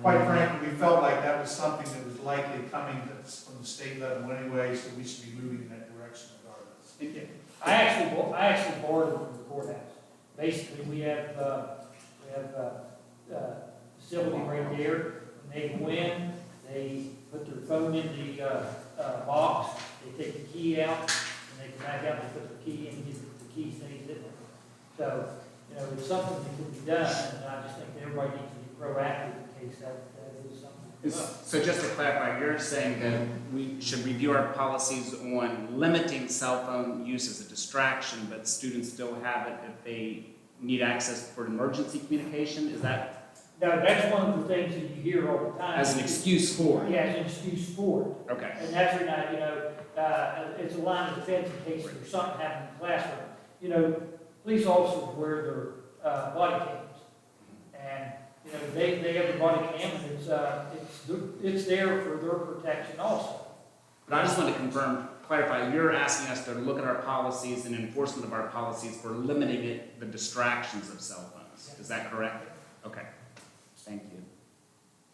quite frankly, we felt like that was something that was likely coming from the state level anyway, so we should be moving in that direction regardless. I actually borrowed it from the courthouse. Basically, we have facility right there. When they go in, they put their phone in the box, they take the key out, and they come back out and put the key in, the key stays in there. So, it's something that can be done, and I just think that everybody needs to be proactive in case that is something. So just to clarify, you're saying that we should review our policies on limiting cell phone use as a distraction, but students still have it if they need access for emergency communication? Is that? No, that's one of the things that you hear all the time. As an excuse for it? Yeah, as an excuse for it. Okay. And that's when it's a line of defense in case there's something happening in the classroom. Police officers wear their body cams, and they have a body cam, and it's there for their protection also. But I just want to clarify, you're asking us to look at our policies and enforcement of our policies for limiting the distractions of cell phones. Is that correct? Okay. Thank you.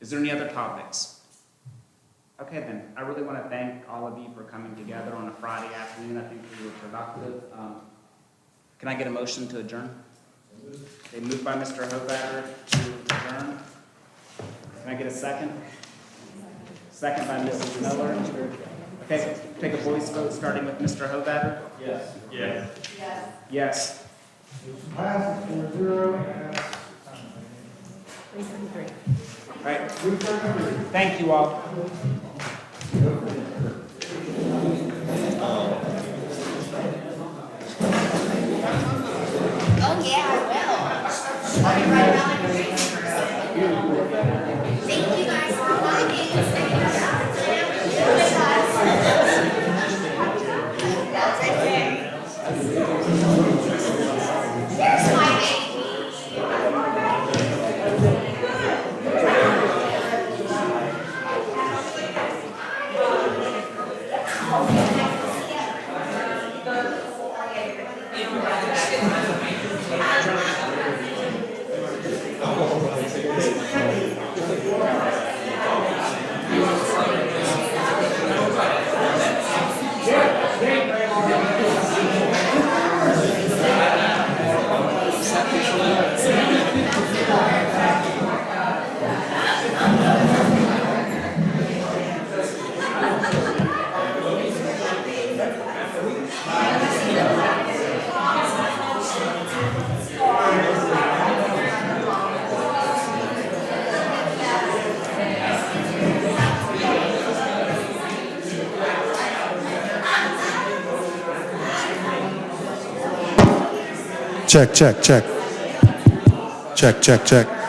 Is there any other topics? Okay then, I really want to thank all of you for coming together on a Friday afternoon. I think we were productive. Can I get a motion to adjourn? Okay, moved by Mr. Hovatter to adjourn. Can I get a second? Second by Mrs. Miller. Okay, take a voice vote starting with Mr. Hovatter. Yes. Yeah. Yes. Yes. Passes 4-0. All right. Thank you all. Oh, yeah, I will. Starting right now, I'm a crazy person. Thank you guys for coming. That's okay. Here's my baby. Check, check, check. Check, check, check.